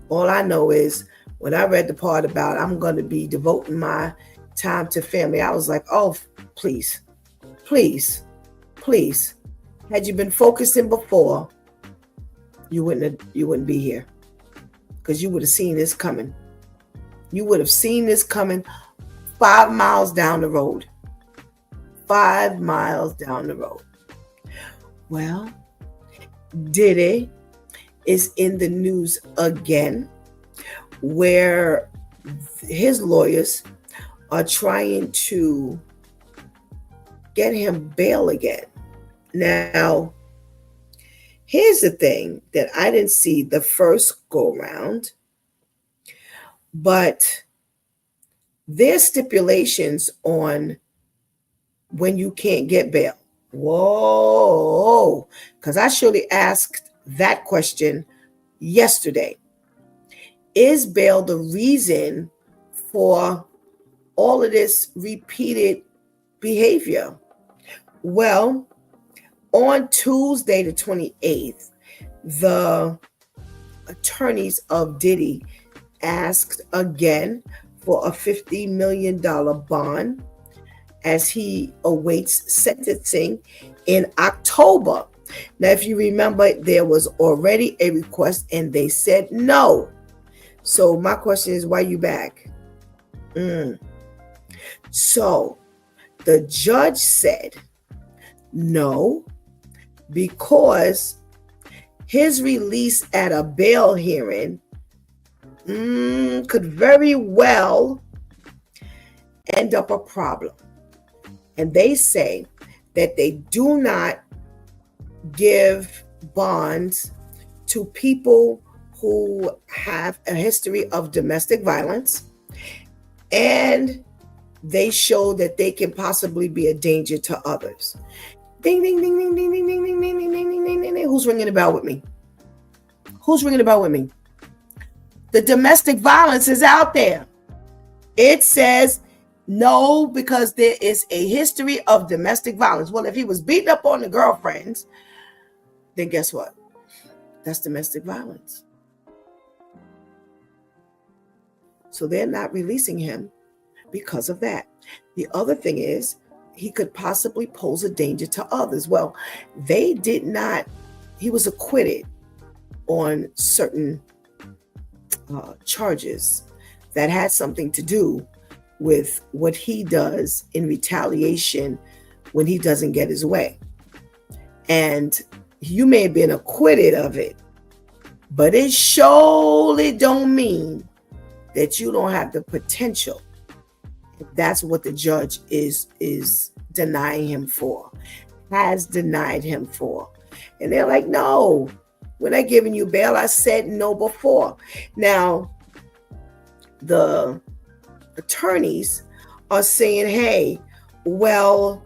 S3: All I know is when I read the part about I'm going to be devoting my time to family, I was like, oh, please. Had you been focusing before, you wouldn't be here, because you would have seen this coming. You would have seen this coming 5 miles down the road. 5 miles down the road. Well, Diddy is in the news again, where his lawyers are trying to get him bail again. Now, here's the thing that I didn't see the first go round, but there's stipulations on when you can't get bail. Whoa, because I surely asked that question yesterday. Is bail the reason for all of this repeated behavior? Well, on Tuesday the 28th, the attorneys of Diddy asked again for a $50 million bond as he awaits sentencing in October. Now, if you remember, there was already a request and they said no. So my question is, why you back? So the judge said no, because his release at a bail hearing could very well end up a problem. And they say that they do not give bonds to people who have a history of domestic violence, and they show that they can possibly be a danger to others. Ding, ding, ding, ding, ding, ding, ding, ding, ding, ding, ding, ding, ding, ding. Who's ringing the bell with me? The domestic violence is out there. It says no, because there is a history of domestic violence. Well, if he was beating up on the girlfriends, then guess what? That's domestic violence. So they're not releasing him because of that. The other thing is, he could possibly pose a danger to others. Well, he was acquitted on certain charges that had something to do with what he does in retaliation when he doesn't get his way. And you may have been acquitted of it, but it surely don't mean that you don't have the potential That's what the judge is denying him for, has denied him for. And they're like, no, we're not giving you bail. I said no before. Now, the attorneys are saying, hey, well,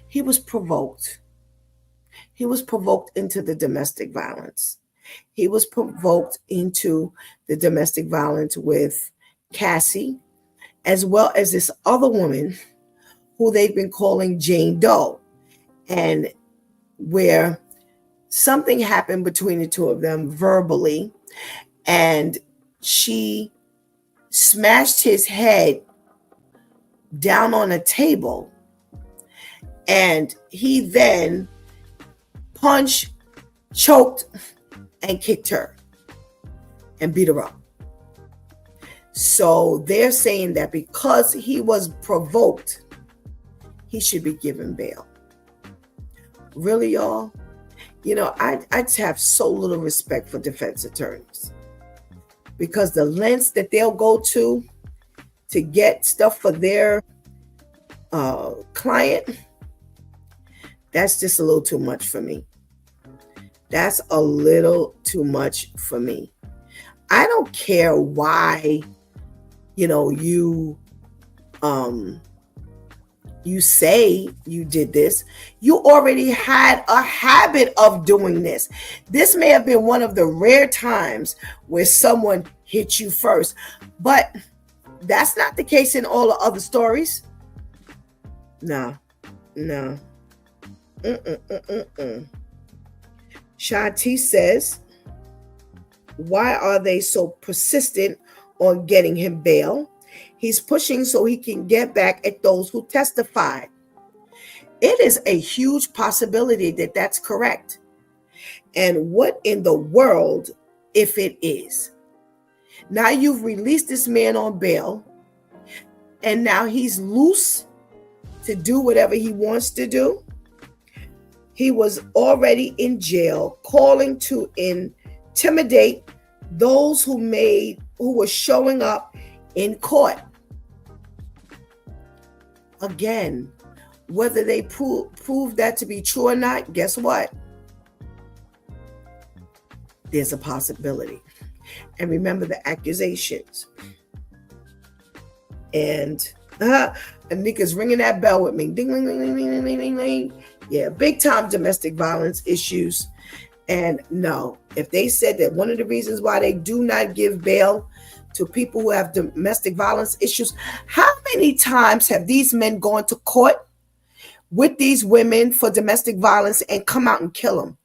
S3: he was provoked. He was provoked into the domestic violence. He was provoked into the domestic violence with Cassie, as well as this other woman who they've been calling Jane Doe, and where something happened between the two of them verbally, and she smashed his head down on a table, and he then punched, choked, and kicked her and beat her up. So they're saying that because he was provoked, he should be given bail. Really, y'all? You know, I just have so little respect for defense attorneys, because the lengths that they'll go to get stuff for their client, that's just a little too much for me. That's a little too much for me. I don't care why, you know, you say you did this. You already had a habit of doing this. This may have been one of the rare times where someone hit you first, but that's not the case in all the other stories. No. Shanti says, why are they so persistent on getting him bail? He's pushing so he can get back at those who testified. It is a huge possibility that that's correct. And what in the world if it is? Now you've released this man on bail, and now he's loose to do whatever he wants to do. He was already in jail, calling to intimidate those who were showing up in court. Again, whether they prove that to be true or not, guess what? There's a possibility. And remember the accusations. And Anika's ringing that bell with me. Ding, ding, ding, ding, ding, ding, ding, ding. Yeah, big time domestic violence issues. And no, if they said that one of the reasons why they do not give bail to people who have domestic violence issues, how many times have these men gone to court with these women for domestic violence and come out and kill them?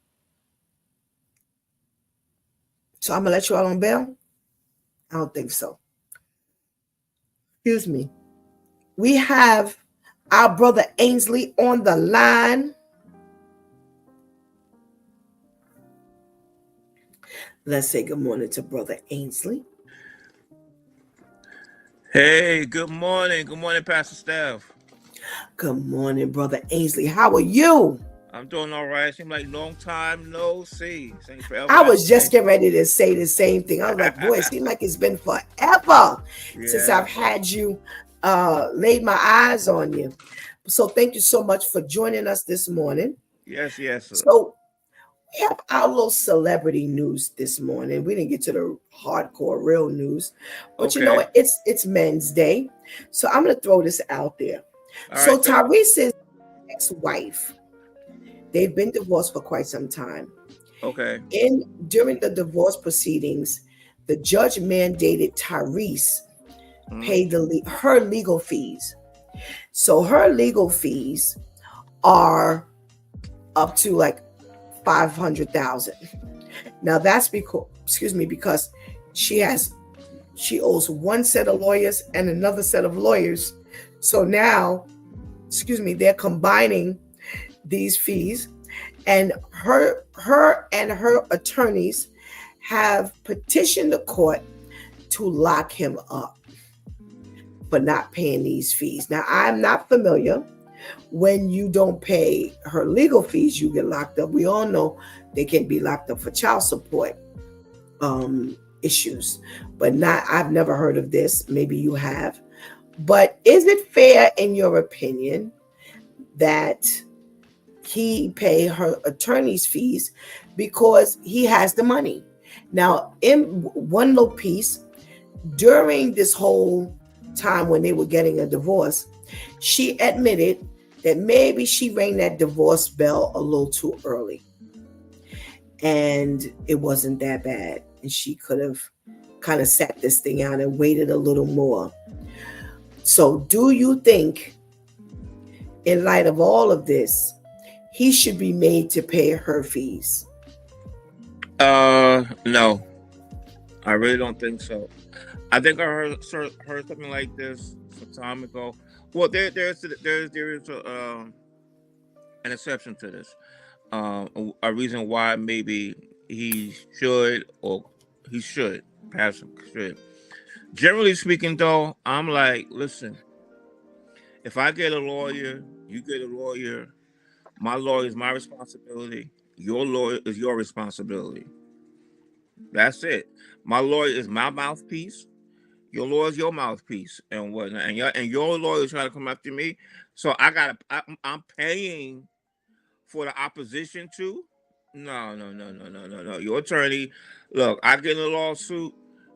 S3: So I'm going to let you out on bail? I don't think so. Excuse me. We have our brother Ainsley on the line. Let's say good morning to brother Ainsley.
S4: Hey, good morning. Good morning, Pastor Steph.
S3: Good morning, brother Ainsley. How are you?
S4: I'm doing all right. Seems like long time no see.
S3: I was just getting ready to say the same thing. I was like, boy, it seems like it's been forever since I've had you, laid my eyes on you. So thank you so much for joining us this morning.
S4: Yes.
S3: So we have our little celebrity news this morning. We didn't get to the hardcore real news, but
S4: okay.
S3: You know what? It's Men's Day. So I'm going to throw this out there.
S4: All
S3: so
S4: right,
S3: Tyrese's ex-wife, they've been divorced for quite some time.
S4: Okay.
S3: During the divorce proceedings, the judge mandated Tyrese pay her legal fees. So her legal fees are up to like $500,000. Now that's because she owes one set of lawyers and another set of lawyers. So now, they're combining these fees, and her and her attorneys have petitioned the court to lock him up for not paying these fees. Now, I'm not familiar. When you don't pay her legal fees, you get locked up. We all know they can be locked up for child support issues, but not, I've never heard of this. Maybe you have. But is it fair, in your opinion, that he pay her attorney's fees because he has the money? Now, in one little piece, during this whole time when they were getting a divorce, she admitted that maybe she rang that divorce bell a little too early. And it wasn't that bad. And she could have kind of sat this thing out and waited a little more. So do you think, in light of all of this, he should be made to pay her fees?
S4: No, I really don't think so. I think I heard something like this some time ago. Well, there is an exception to this. A reason why maybe he should Pastor should. Generally speaking, though, I'm like, listen, if I get a lawyer, you get a lawyer. My lawyer is my responsibility. Your lawyer is your responsibility. That's it. My lawyer is my mouthpiece. Your lawyer is your mouthpiece, and whatnot. And your lawyer is trying to come after me. So I'm paying for the opposition too. No. Your attorney, look, I get in a lawsuit.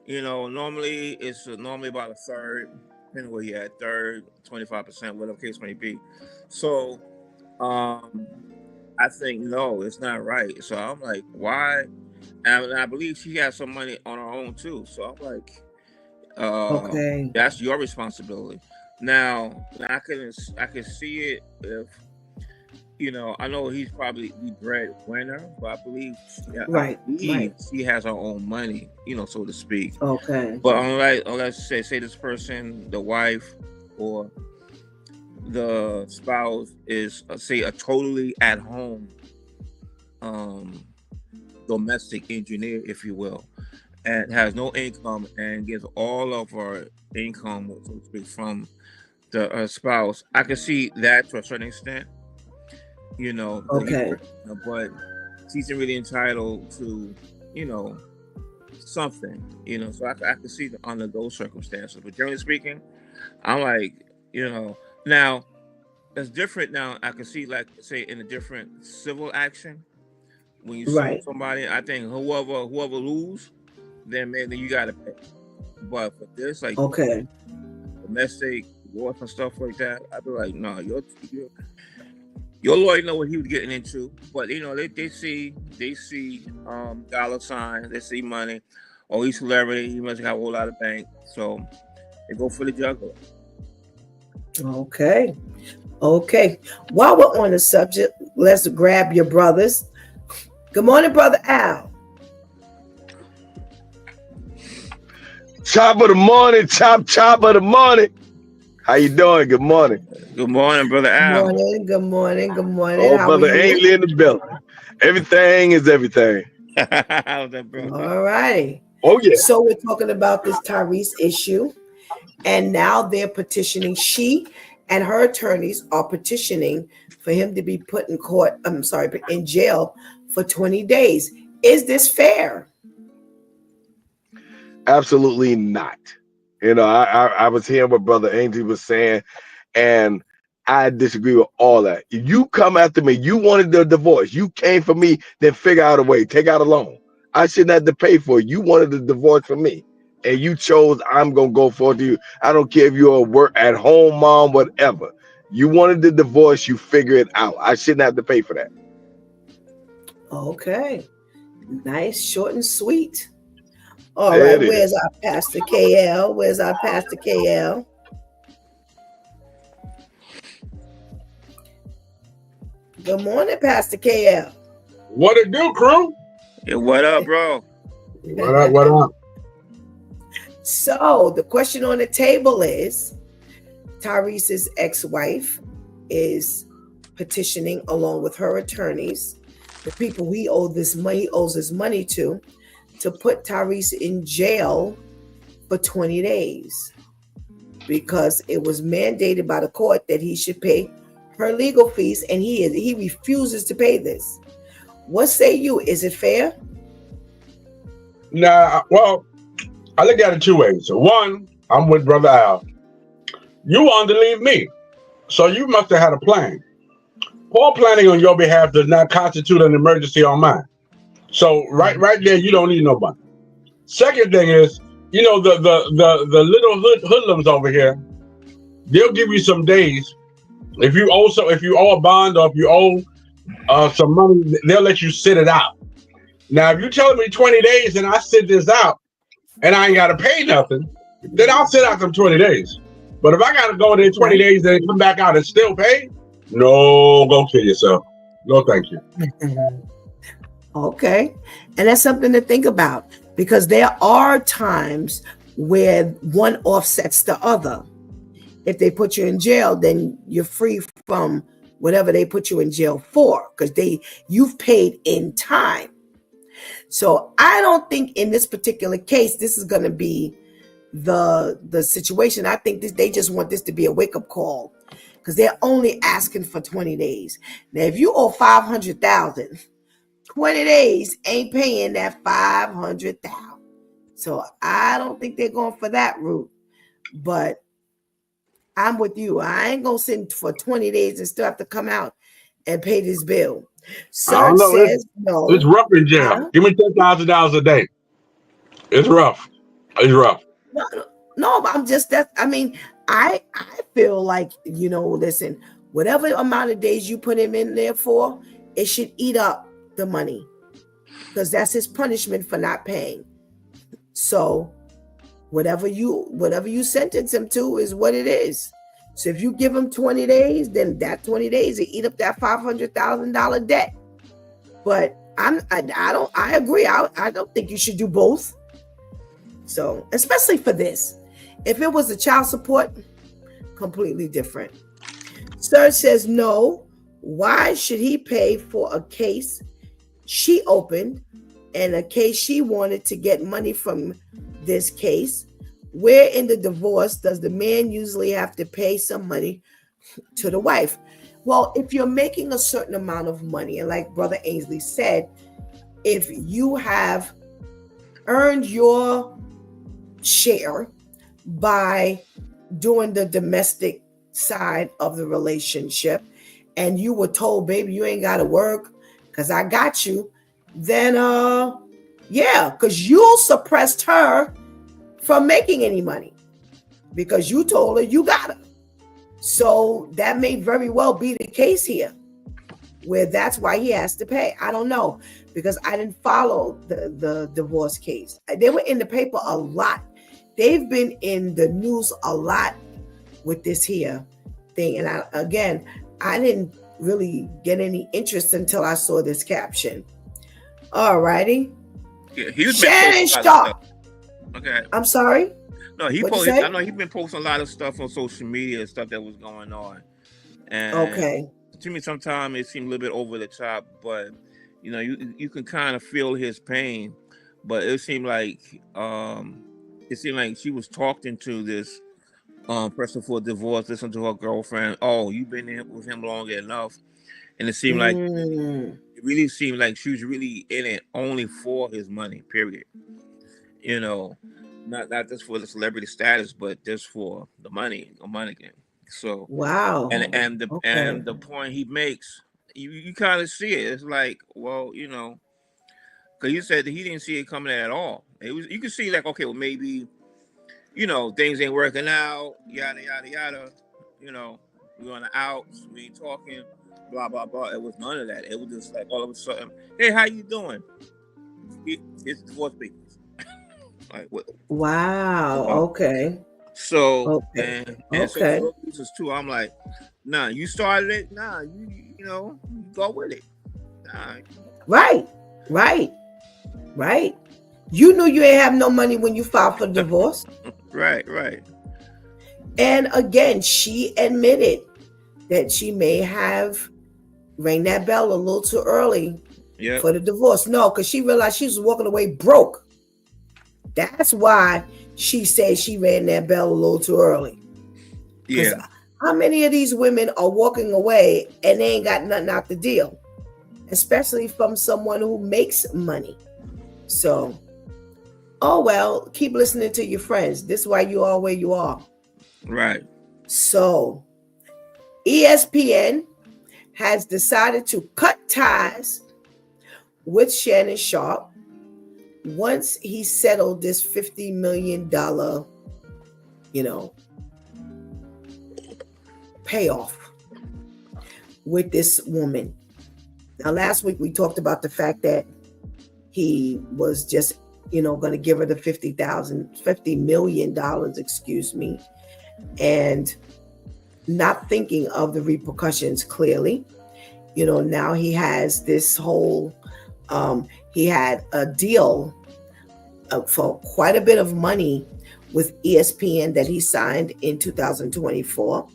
S4: Normally it's normally about a third, depending where you're at, third, 25%, whatever case may be. So, I think no, it's not right. So I'm like, why? And I believe she has some money on her own too. So I'm like,
S3: Okay.
S4: that's your responsibility. Now I can see it if I know he's probably the breadwinner, but I believe
S3: Right.
S4: she has her own money, so to speak.
S3: Okay.
S4: But let's say this person, the wife or the spouse is say a totally at home domestic engineer, if you will, and has no income and gets all of her income, so to speak, from the spouse. I can see that to a certain extent,
S3: Okay.
S4: but she's really entitled to, something, so I can see under those circumstances. But generally speaking, I'm like, now it's different. Now I can see, like, say, in a different civil action, when you sue
S3: Right.
S4: somebody, I think whoever lose, then maybe you gotta pay. But for this, like,
S3: Okay.
S4: domestic divorce and stuff like that, I'd be like, no, your lawyer know what he was getting into. But they see dollar signs, they see money. Oh, he's celebrity, he must have a whole lot of bank, so they go for the juggler.
S3: Okay. While we're on the subject, let's grab your brothers. Good morning, Brother Al.
S5: Top of the morning, top of the morning. How you doing? Good morning.
S4: Good morning, Brother Al.
S3: Good morning.
S5: Oh,
S3: How
S5: brother
S3: are you?
S5: Ainsley in the building. Everything is everything.
S4: How's that, bro?
S3: All right.
S5: Oh, yeah.
S3: So we're talking about this Tyrese issue, and now they're petitioning. She and her attorneys are petitioning for him to be put in court. But in jail for 20 days. Is this fair?
S5: Absolutely not. I was hearing what Brother Ainsley was saying, and I disagree with all that. If you come after me, you wanted the divorce, you came for me, then figure out a way, take out a loan. I shouldn't have to pay for it. You wanted the divorce from me, and you chose I'm going to go for it to you. I don't care if you're a work at home mom, whatever. You wanted the divorce, you figure it out. I shouldn't have to pay for that.
S3: Okay. Nice, short and sweet. All right, where's our Pastor KL? Good morning, Pastor KL.
S6: What it do, crew?
S4: Yeah, what up, bro?
S6: What up?
S3: So the question on the table is, Tyrese's ex-wife is petitioning along with her attorneys, the people he owes his money to put Tyrese in jail for 20 days because it was mandated by the court that he should pay her legal fees, and he refuses to pay this. What say you? Is it fair?
S6: Nah, well, I look at it two ways. So one, I'm with Brother Al. You wanted to leave me, so you must have had a plan. Poor planning on your behalf does not constitute an emergency on mine. So right there, you don't need nobody. Second thing is, you know, the little hoodlums over here, they'll give you some days. If you owe a bond or if you owe some money, they'll let you sit it out. Now, if you're telling me 20 days and I sit this out and I ain't got to pay nothing, then I'll sit out them 20 days. But if I got to go there 20 days and come back out and still pay, no, go kill yourself. No, thank you.
S3: Okay. And that's something to think about, because there are times where one offsets the other. If they put you in jail, then you're free from whatever they put you in jail for, because you've paid in time. So I don't think in this particular case, this is going to be the situation. I think they just want this to be a wake-up call, because they're only asking for 20 days. Now, if you owe $500,000, 20 days ain't paying that $500,000. So I don't think they're going for that route. But I'm with you. I ain't gonna sit for 20 days and still have to come out and pay this bill. Sir says no.
S6: It's rough in jail. Give me $10,000 a day. It's rough. It's rough.
S3: No, but I'm just that. I mean, I feel like, you know, listen, whatever amount of days you put him in there for, it should eat up the money, because that's his punishment for not paying. So whatever you sentence him to is what it is. So if you give him 20 days, then that 20 days will eat up that $500,000 debt. But I agree. I don't think you should do both. So especially for this, if it was a child support, completely different. Sir says no. Why should he pay for a case she opened and a case she wanted to get money from this case? Where in the divorce does the man usually have to pay some money to the wife? Well, if you're making a certain amount of money, and like Brother Ainsley said, if you have earned your share by doing the domestic side of the relationship, and you were told, baby, you ain't got to work because I got you, then yeah, because you suppressed her from making any money because you told her you got her. So that may very well be the case here, where that's why he has to pay. I don't know, because I didn't follow the divorce case. They were in the paper a lot. They've been in the news a lot with this here thing. And I didn't really get any interest until I saw this caption. All righty.
S4: Yeah, he's
S3: Shannon Sharp.
S4: Okay.
S3: I'm sorry.
S4: No, I know he's been posting a lot of stuff on social media and stuff that was going on. And
S3: okay.
S4: To me, sometimes it seemed a little bit over the top, but you know, you can kind of feel his pain. But it seemed like she was talking to this person for a divorce, listen to her girlfriend. Oh, you've been with him long enough, and it seemed like it really seemed like she was really in it only for his money. Period. You know, not just for the celebrity status, but just for the money game. So
S3: wow.
S4: And the point he makes, you kind of see it. It's like, well, you know, because he said that he didn't see it coming at all. You can see like, okay, well, maybe, you know, things ain't working out, yada yada yada. You know, we're on the outs, we ain't talking, blah blah blah. It was none of that. It was just like all of a sudden, hey, how you doing? It's divorce papers. Like what?
S3: Wow. Okay.
S4: So and so for reasons too, I'm like, nah, you started it. Nah, you know, go with it. Nah.
S3: Right. You knew you ain't have no money when you filed for divorce.
S4: Right.
S3: And again, she admitted that she may have rang that bell a little too early for the divorce. No, because she realized she was walking away broke. That's why she said she rang that bell a little too early. Yeah. How many of these women are walking away and they ain't got nothing out the deal? Especially from someone who makes money. So Oh, well, keep listening to your friends. This is why you are where you are.
S4: Right.
S3: So, ESPN has decided to cut ties with Shannon Sharp once he settled this $50 million, payoff with this woman. Now, last week we talked about the fact that he was just, going to give her the $50 million, and not thinking of the repercussions clearly. Now he has this whole, he had a deal for quite a bit of money with ESPN that he signed in 2024.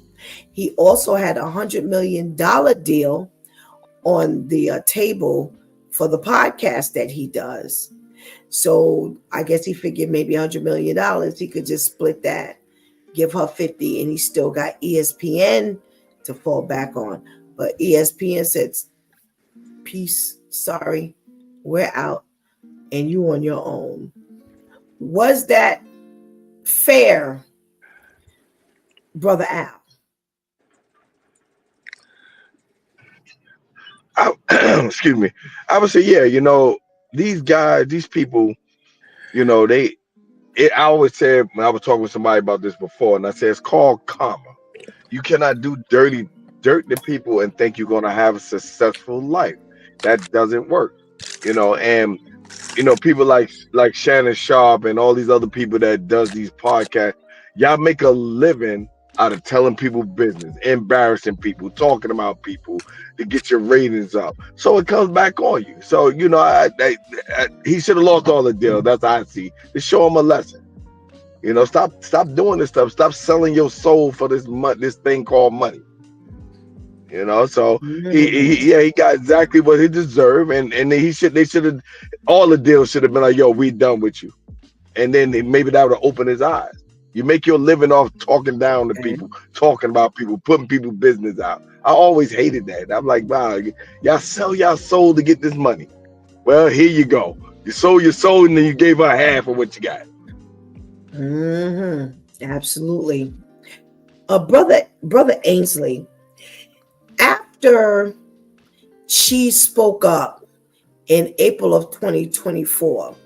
S3: He also had $100 million deal on the table for the podcast that he does. So I guess he figured maybe $100 million, he could just split that, give her 50, and he still got ESPN to fall back on. But ESPN said, peace, sorry, we're out, and you on your own. Was that fair, Brother Al?
S5: Excuse me. I would say, yeah, these guys, these people, I always said when I was talking with somebody about this before, and I said it's called karma. You cannot do dirt to people and think you're gonna have a successful life. That doesn't work, and people like Shannon Sharp and all these other people that does these podcasts, y'all make a living out of telling people business, embarrassing people, talking about people to get your ratings up. So it comes back on you. So he should have lost all the deal. That's how I see. To show him a lesson. Stop doing this stuff. Stop selling your soul for this thing called money. So he got exactly what he deserved, and they should have, all the deals should have been like, yo, we done with you, and then maybe that would have opened his eyes. You make your living off talking down to people, talking about people, putting people's business out. I always hated that. I'm like, wow, y'all sell y'all soul to get this money. Well, here you go. You sold your soul, and then you gave her half of what you got.
S3: Absolutely. Brother Ainsley, after she spoke up in April of 2024,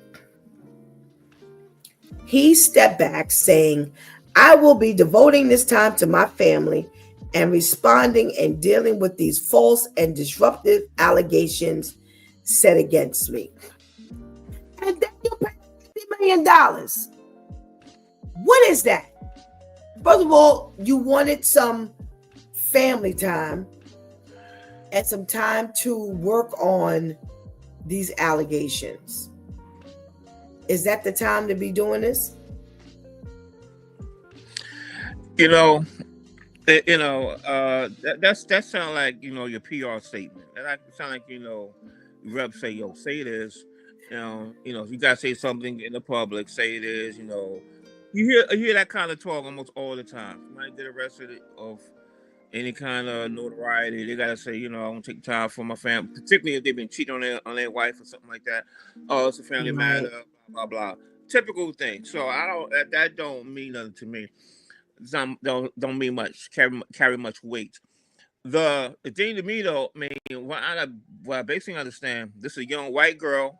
S3: he stepped back saying, I will be devoting this time to my family and responding and dealing with these false and disruptive allegations set against me. And then you pay $50 million. What is that? First of all, you wanted some family time and some time to work on these allegations. Is that the time to be doing this?
S4: That sound like your PR statement. That sound like reps say, yo, say this. You gotta say something in the public. Say this. You hear that kind of talk almost all the time. Somebody get arrested of any kind of notoriety, they gotta say, I want to take time for my family, particularly if they've been cheating on their wife or something like that. Oh, it's a family matter, blah blah blah. Typical thing. So I don't that don't mean nothing to me. Don't mean much. Carry much weight. The thing to me though, I mean, what I basically understand, this is a young white girl,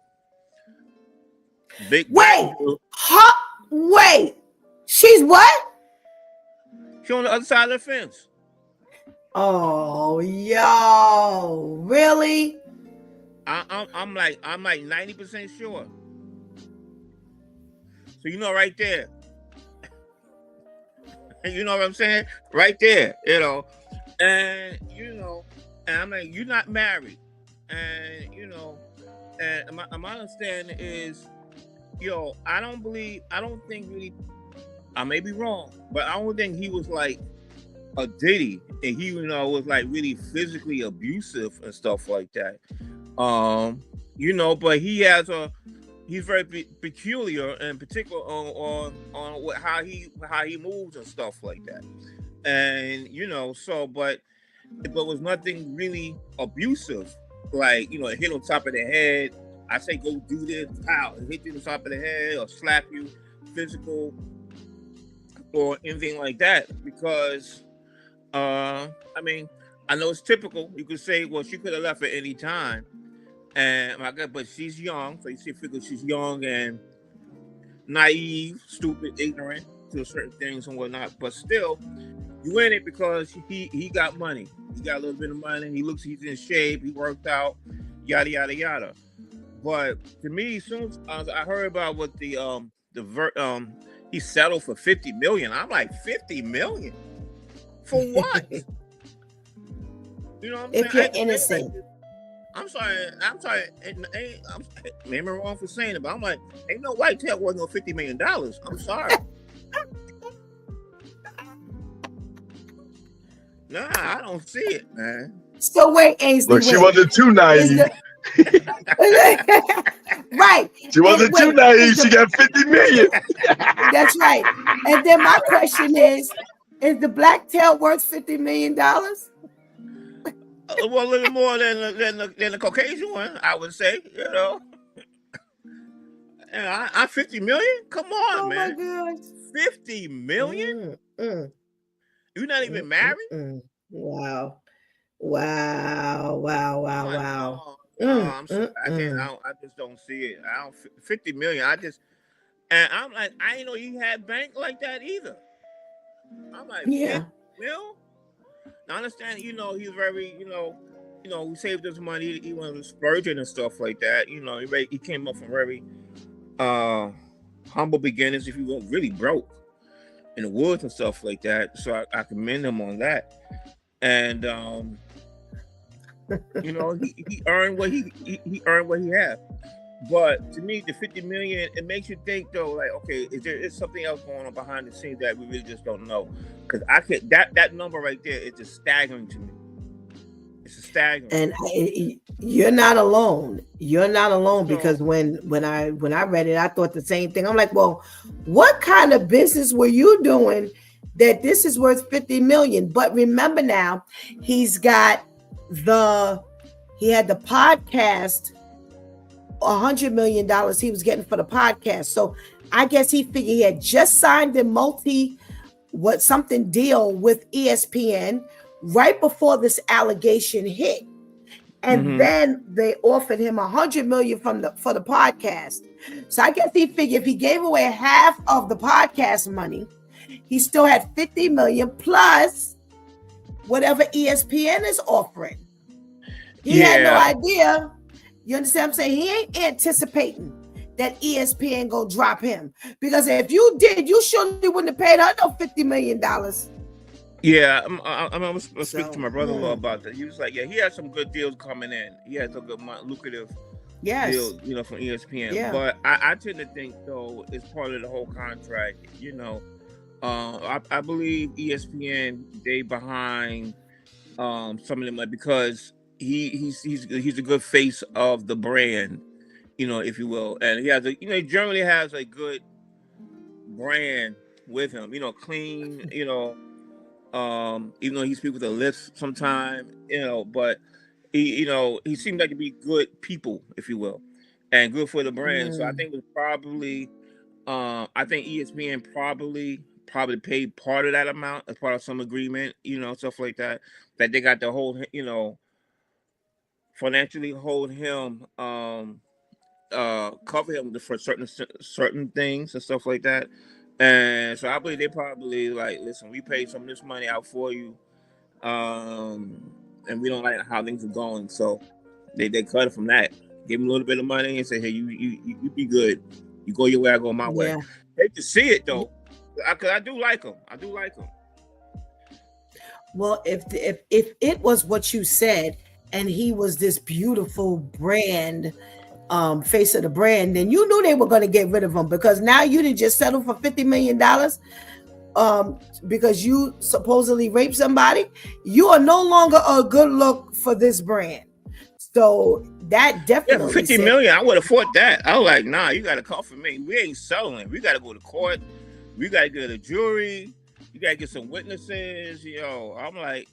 S4: big.
S3: Wait, she's what?
S4: She on the other side of the fence.
S3: Oh, yo, really?
S4: I'm like 90% sure. So right there. You know what I'm saying? Right there, and and I'm like, you're not married, and and my understanding is, I don't think really, I may be wrong, but I don't think he was like a Diddy, and he was like really physically abusive and stuff like that. But he's very peculiar, and particular on how he moves and stuff like that. And but was nothing really abusive, like hit on top of the head I say go do this, pow, hit you in the top of the head or slap you, physical or anything like that. Because, I mean, I know it's typical. You could say, well, she could have left at any time, and my God, but she's young, so you see, figure she's young and naive, stupid, ignorant to certain things and whatnot. But still, you in it because he got money. He got a little bit of money. He's in shape. He worked out, yada yada yada. But to me, soon as I heard about what he settled for 50 million, I'm like, 50 million for what? You know what I'm
S3: If
S4: saying?
S3: you're innocent.
S4: I'm sorry. Maybe I'm wrong for saying it, but I'm like, ain't no white tail worth no $50 million. I'm sorry. Nah, I don't see it, man.
S3: So wait, Ainsley.
S5: Look, she wasn't too naive.
S3: Right.
S5: She wasn't too naive. She got 50 million.
S3: That's right. And then my question is the black tail worth $50 million?
S4: Well, a little more than the Caucasian one, I would say. You know, and I 50 million. Come on, man.
S3: My gosh.
S4: 50 million. You're not even married.
S3: Wow. Wow.
S4: I'm sorry. I just don't see it. 50 million. I'm like, I didn't know you had bank like that either. I'm like,
S3: yeah.
S4: Mil? Now, I understand, he's very, he saved his money. He went to splurging and stuff like that. He came up from very humble beginnings, if you will, really broke in the woods and stuff like that. So I commend him on that. And, he earned what he earned what he had. But to me, the 50 million, it makes you think though, like, okay, is something else going on behind the scenes that we really just don't know? Because that number right there is just staggering to me. It's staggering.
S3: And you're not alone. You're not alone, because when I read it, I thought the same thing. I'm like, well, what kind of business were you doing that this is worth 50 million? But remember now, he had the podcast. $100 million he was getting for the podcast. So I guess he figured he had just signed a something deal with ESPN right before this allegation hit. And then they offered him $100 million for the podcast. So I guess he figured if he gave away half of the podcast money, he still had 50 million plus whatever ESPN is offering. He had no idea. You understand what I'm saying? He ain't anticipating that ESPN go drop him. Because if you did, you surely wouldn't have paid her no $50 million.
S4: Yeah, I'm going to speak to my brother-in-law about that. He was like, yeah, he had some good deals coming in. He had some good lucrative deals, from ESPN. Yeah. But I tend to think, though, it's part of the whole contract. I believe ESPN, they behind some of them, like, because he's a good face of the brand, if you will, and he has he generally has a good brand with him, clean, even though he speaks with a lisp sometimes, but he seemed like to be good people, if you will, and good for the brand. So I think it was probably, I think ESPN probably paid part of that amount as part of some agreement, stuff like that they got the whole, financially hold him, cover him for certain things and stuff like that. And so I believe they probably like, listen, we paid some of this money out for you, and we don't like how things are going, so they cut it from that. Give him a little bit of money and say, hey, you be good. You go your way, I go my way. Hate to see it though, because I do like him.
S3: Well, if it was what you said, and he was this beautiful brand, face of the brand, then you knew they were going to get rid of him, because now you didn't just settle for $50 million because you supposedly raped somebody. You are no longer a good look for this brand. So that definitely
S4: 50 million, I would have fought that. I was like, nah, you got to call for me. We ain't settling. We got to go to court. We got to get a jury. You got to get some witnesses. I'm like,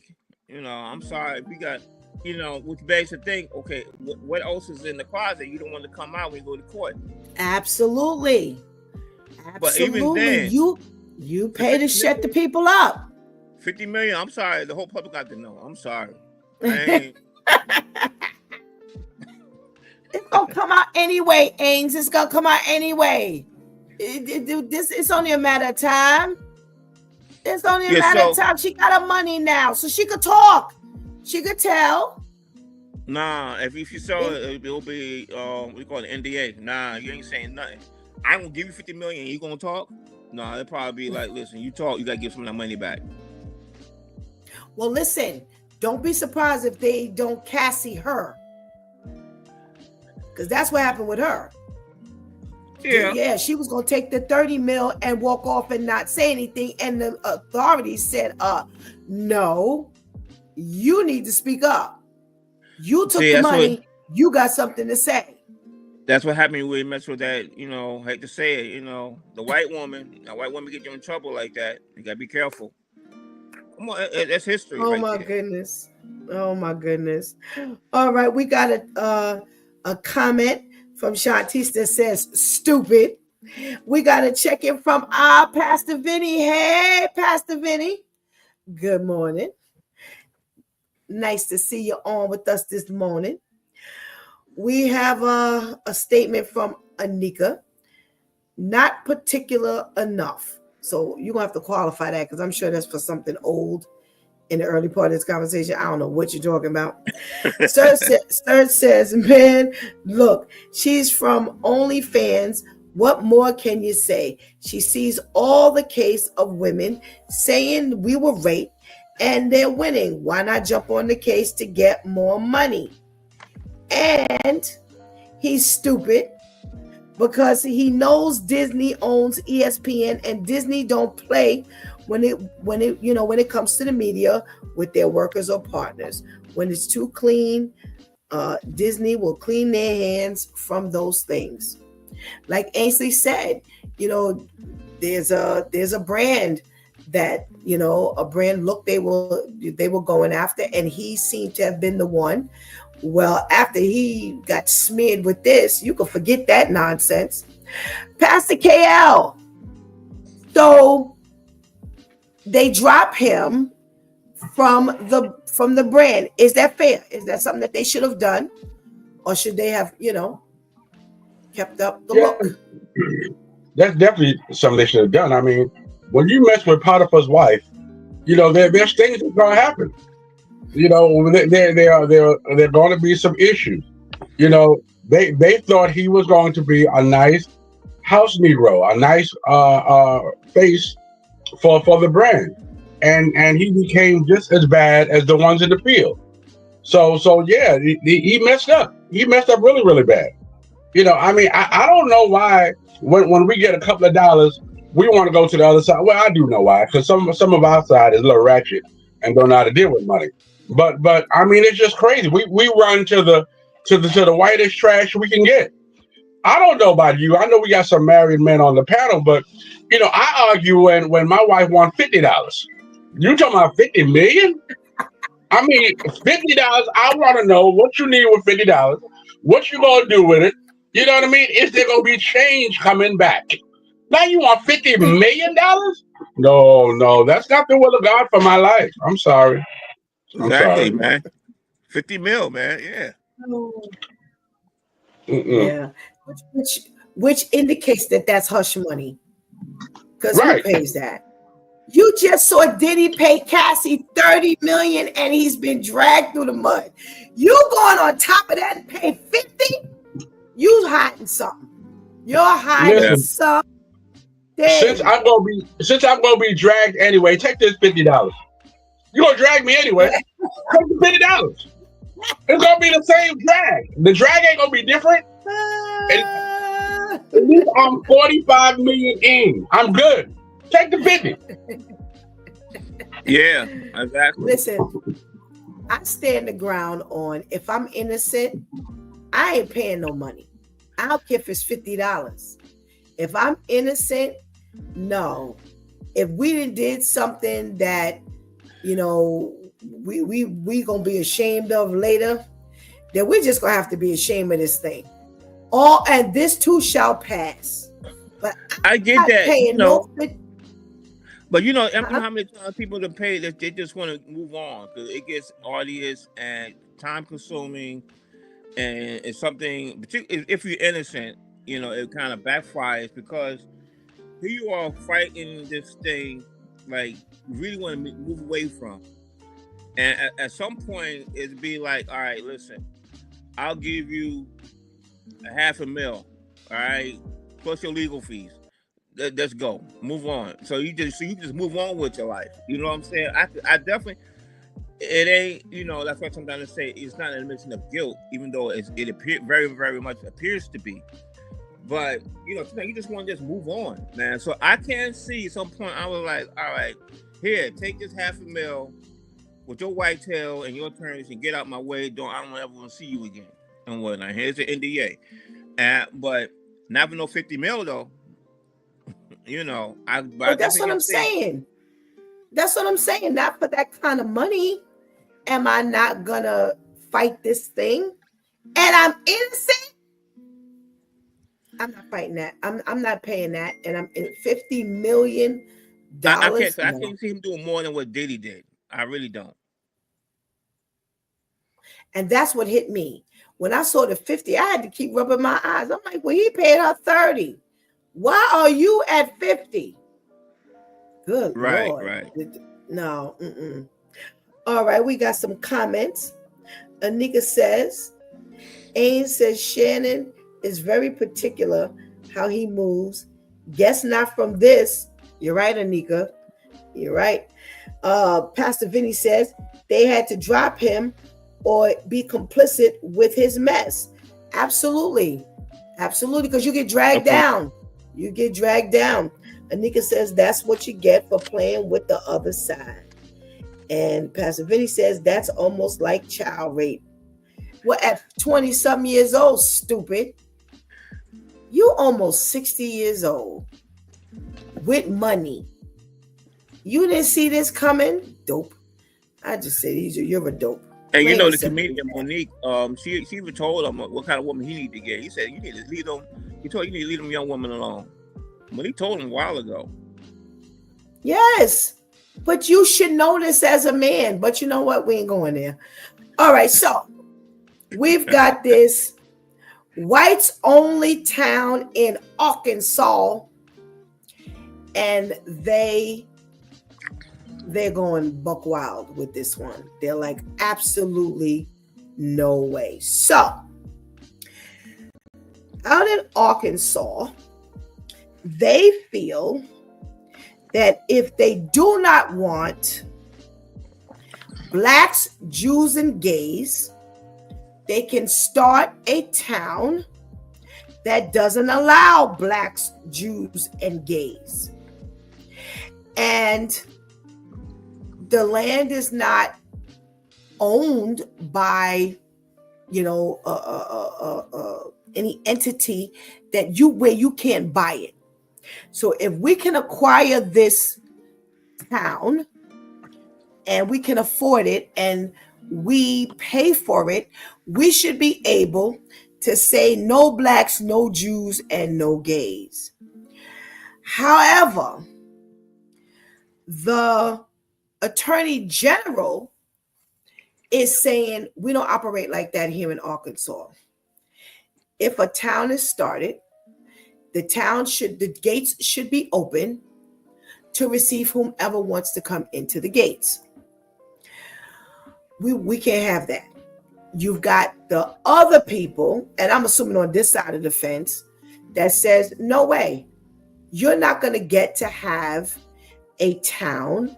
S4: I'm sorry. We got you know, which begs to think, okay, what else is in the closet? You don't want to come out when you go to court.
S3: Absolutely.
S4: But even
S3: Absolutely.
S4: then,
S3: You pay to shut the people up.
S4: 50 million. I'm sorry, the whole public got to know. I'm sorry.
S3: It's gonna come out anyway, Ains. It's gonna come out anyway. It's only a matter of time. It's only a matter of time. She got her money now, so she could talk. She could tell.
S4: Nah, if you saw it, it'll be we call it NDA. Nah, you ain't saying nothing. I'm gonna give you 50 million. You gonna talk? Nah, it'll probably be like, listen, you talk, you gotta give some of that money back.
S3: Well, listen, don't be surprised if they don't Cassie her, because that's what happened with her. Yeah, she was gonna take the 30 mil and walk off and not say anything, and the authorities said, no, you need to speak up. You took the money, you got something to say.
S4: That's what happened when we mess with that, you know, hate to say it, you know, the white woman. A white woman get you in trouble like that. You gotta be careful. Come on, that's history.
S3: Oh, right, my goodness. Oh my goodness. All right, we got a comment from Shantice that says stupid. We got to check in from our Pastor Vinny. Hey, Pastor Vinny. Good morning. Nice to see you on with us this morning. We have a statement from Anika. Not particular enough. So you're going to have to qualify that, because I'm sure that's for something old in the early part of this conversation. I don't know what you're talking about. Sir says, man, look, she's from OnlyFans. What more can you say? She sees all the case of women saying we were raped and they're winning. Why not jump on the case to get more money? And he's stupid because he knows Disney owns ESPN, and Disney don't play when it comes to the media with their workers or partners. When it's too clean, Disney will clean their hands from those things. Like Ainsley said, there's a brand that, a brand look they were going after, and he seemed to have been the one. Well, after he got smeared with this, you can forget that nonsense. Pastor KL. So they drop him from the brand. Is that fair? Is that something that they should have done? Or should they have, kept up the look?
S6: That's definitely something they should have done. I mean, when you mess with Potiphar's wife, there's things that's going to happen. There are going to be some issues. They thought he was going to be a nice house Negro, a nice face for the brand, and he became just as bad as the ones in the field. So yeah, he messed up. He messed up really, really bad. I don't know why when we get a couple of dollars, we want to go to the other side. Well, I do know why, because some of our side is a little ratchet and don't know how to deal with money. But I mean, it's just crazy. We run to the whitest trash we can get. I don't know about you. I know we got some married men on the panel, but I argue when my wife wants $50. You talking about 50 million? I mean, $50. I want to know what you need with $50. What you gonna do with it? You know what I mean? Is there gonna be change coming back? Now you want $50 million? No, that's not the will of God for my life. I'm sorry.
S4: Exactly, man. 50 mil, man. Yeah.
S3: Yeah. Which indicates that that's hush money. Because who pays that? You just saw Diddy pay Cassie $30 million and he's been dragged through the mud. You going on top of that and pay 50? You hiding something. You're hiding something.
S6: Since I'm gonna be dragged anyway, take this $50. You're gonna drag me anyway. Take the $50. It's gonna be the same drag. The drag ain't gonna be different. At least I'm 45 million in. I'm good. Take the 50.
S4: Yeah, exactly.
S3: Listen, I stand the ground on if I'm innocent, I ain't paying no money. I don't care if it's $50. If I'm innocent, no. If we did something that, we gonna be ashamed of later, then we're just gonna have to be ashamed of this thing. All and this too shall pass. But
S4: I
S3: I'm
S4: get
S3: not
S4: that,
S3: paying no.
S4: but after how many times people to pay that they just want to move on because it gets arduous and time consuming, and it's something. Particularly if you're innocent, it kind of backfires because here you are fighting this thing, like you really want to move away from, and at some point it'd be like, all right, listen, I'll give you $500,000, all right, plus your legal fees. Let's go, move on. So you just move on with your life. You know what I'm saying? I definitely. It ain't, that's why sometimes I say it's not an admission of guilt, even though it very, very much appears to be. But sometimes you just want to just move on, man. So I can see some point I was like, all right, here, take this $500,000 with your white tail and your attorneys and get out my way. I don't ever want to see you again and whatnot. Here's the NDA, but not for no $50 million though.
S3: But that's what I'm saying. That's what I'm saying. Not for that kind of money. Am I not gonna fight this thing? And I'm innocent. I'm not fighting that. I'm not paying that. And I'm in $50 million.
S4: I can't see him doing more than what Diddy did. I really don't.
S3: And that's what hit me. When I saw the 50, I had to keep rubbing my eyes. I'm like, well, he paid her 30. Why are you at 50? Good Lord.
S4: Right.
S3: No. All right, we got some comments. Anika says, Ain says Shannon is very particular how he moves. Guess not from this. You're right, Anika. You're right. Pastor Vinny says they had to drop him or be complicit with his mess. Absolutely, because you get dragged down. You get dragged down. Anika says that's what you get for playing with the other side. And Pastor Vinny says that's almost like child rape. Well, at 20-something years old, stupid. You almost 60 years old with money. You didn't see this coming? Dope. I just said you're a dope.
S4: And the comedian Monique, she even told him what kind of woman he need to get. He said you need to leave them. He told you need to leave them young women alone. Monique told him a while ago.
S3: Yes, but you should know this as a man. But you know what? We ain't going there. All right, so we've got this whites only town in Arkansas, and they're going buck wild with this one. They're like, absolutely no way. So out in Arkansas, they feel that if they do not want blacks, Jews, and gays, they can start a town that doesn't allow blacks, Jews, and gays. And the land is not owned by, any entity where you can't buy it. So if we can acquire this town and we can afford it and we pay for it, we should be able to say no blacks, no Jews, and no gays. However, the Attorney General is saying we don't operate like that here in Arkansas. If a town is started, the gates should be open to receive whomever wants to come into the gates. We can't have that. You've got the other people, and I'm assuming on this side of the fence, that says, no way, you're not going to get to have a town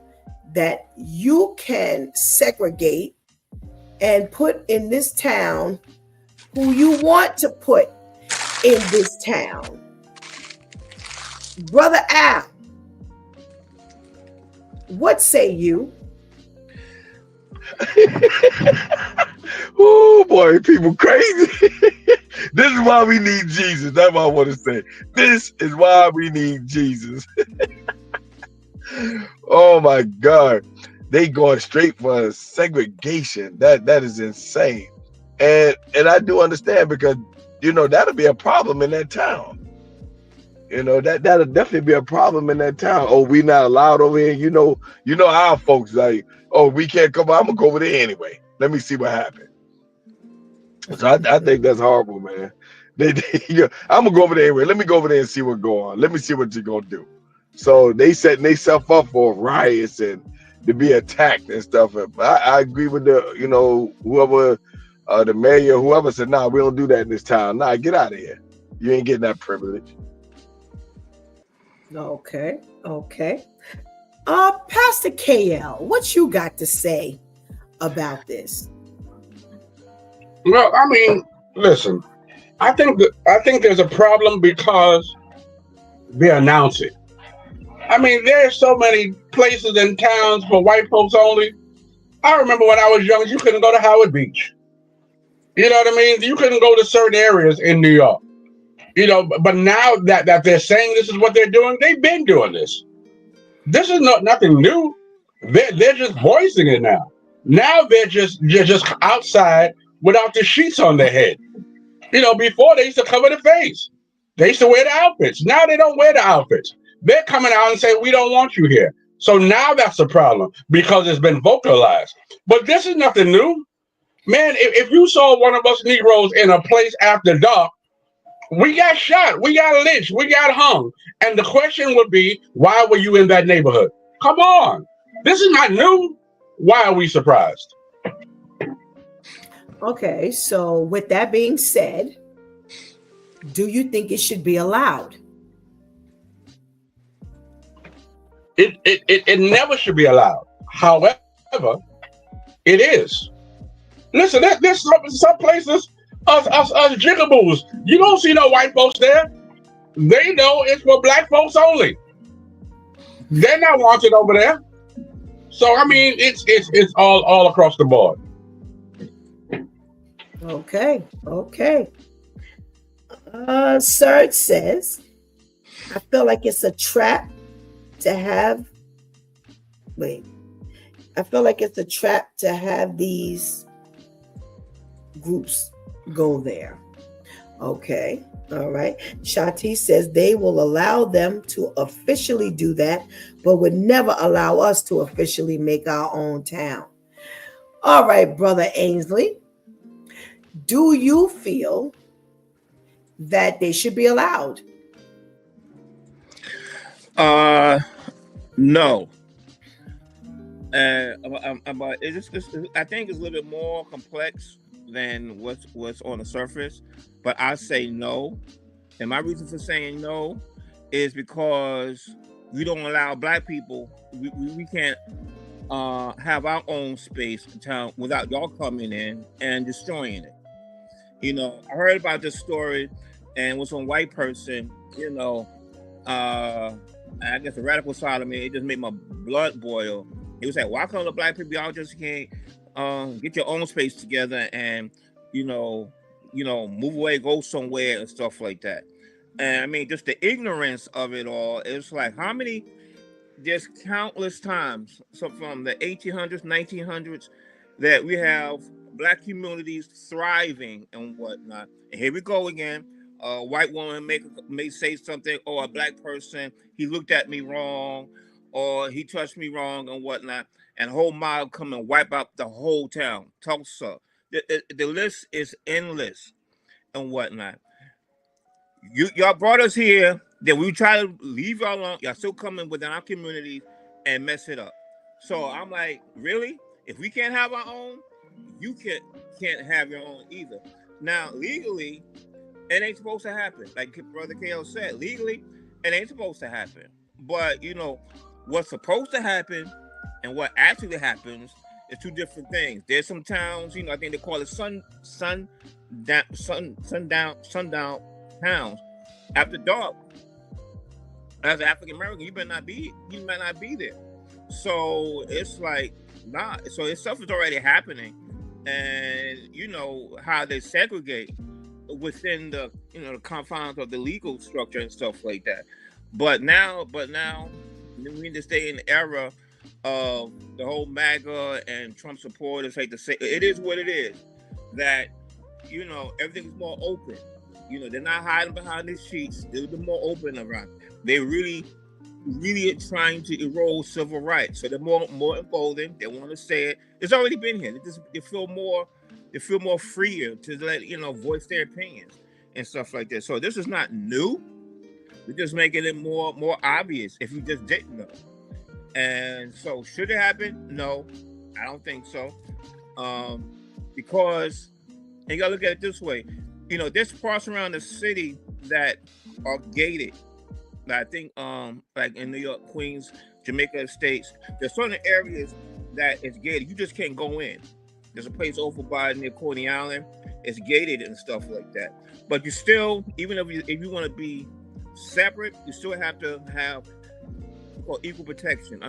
S3: that you can segregate and put in this town who you want to put in this town. Brother Al, what say you?
S5: Oh boy, people crazy. This is why we need Jesus. That's what I want to say. This is why we need Jesus. Oh my God. they going straight for segregation. That is insane. And I do understand, because that'll be a problem in that town. That'll definitely be a problem in that town. Oh, we not allowed over here. Our folks like, oh, we can't come. I'm gonna go over there anyway. Let me see what happens. So I think that's horrible, man. I'm gonna go over there anyway. Let me go over there and see what's going on. Let me see what you're gonna do. So they setting themselves up for riots and to be attacked and stuff. I agree with whoever, the mayor, whoever said, nah, we don't do that in this town. Nah, get out of here. You ain't getting that privilege.
S3: Okay. Pastor KL, what you got to say about this?
S6: Well, I mean, listen, I think there's a problem because they announce it. I mean, there's so many places and towns for white folks only. I remember when I was young, you couldn't go to Howard Beach. You know what I mean? You couldn't go to certain areas in New York. But now that they're saying this is what they're doing, they've been doing this. This is nothing new. They're just voicing it now. Now they're just outside without the sheets on their head. Before they used to cover the face. They used to wear the outfits. Now they don't wear the outfits. They're coming out and saying, we don't want you here. So now that's a problem because it's been vocalized. But this is nothing new. Man, if you saw one of us Negroes in a place after dark, we got shot, we got lynched, we got hung. And the question would be, why were you in that neighborhood? Come on. This is not new. Why are we surprised?
S3: Okay, so with that being said, do you think it should be allowed?
S6: It never should be allowed. However, it is. Listen, there's some places, us jigaboos, you don't see no white folks there. They know it's for black folks only. They're not wanted over there. So I mean, it's all across the board.
S3: Okay. Serge says, I feel like it's a trap to have. I feel like it's a trap to have these groups go there. Okay. All right. Shanti says they will allow them to officially do that, but would never allow us to officially make our own town. All right, Brother Ainsley. Do you feel that they should be allowed?
S4: No. But I think it's a little bit more complex than what's on the surface. But I say no, and my reason for saying no is because we don't allow black people. We can't have our own space in town without y'all coming in and destroying it. I heard about this story, and it was some white person. I guess the radical side of me, it just made my blood boil. It was like, why can't the black people y'all just can't get your own space together and move away, go somewhere and stuff like that. And I mean, just the ignorance of it all. It's like how many, just countless times, so from the 1800s, 1900s, that we have black communities thriving and whatnot. And here we go again. A white woman may say something, or a black person, he looked at me wrong, or he touched me wrong and whatnot, and a whole mob come and wipe out the whole town. Tulsa. The list is endless and whatnot. Y'all brought us here, then we try to leave y'all alone. Y'all still coming within our community and mess it up. So I'm like, really? If we can't have our own, you can't have your own either. Now, legally, it ain't supposed to happen. Like Brother KL said, legally, it ain't supposed to happen. But what's supposed to happen and what actually happens is two different things. There's some towns, I think they call it sundown towns. After dark, as an African American, you might not be there. So it's like, nah. So this stuff is already happening, and how they segregate within the the confines of the legal structure and stuff like that. But now we need to stay in the era the whole MAGA and Trump supporters hate to say it is what it is. That everything's more open. They're not hiding behind the sheets. They're more open around. They really trying to erode civil rights. So they're more emboldened. They want to say it. It's already been here. They feel more freer to let voice their opinions and stuff like that. So this is not new. We're just making it more obvious if you just didn't know. And so should it happen? No, I don't think so. Because you gotta look at it this way. There's parts around the city that are gated. I think like in New York, Queens, Jamaica Estates, there's certain areas that it's gated. You just can't go in. There's a place over by near Coney Island. It's gated and stuff like that. But you still, even if you want to be separate, you still have to have equal protection.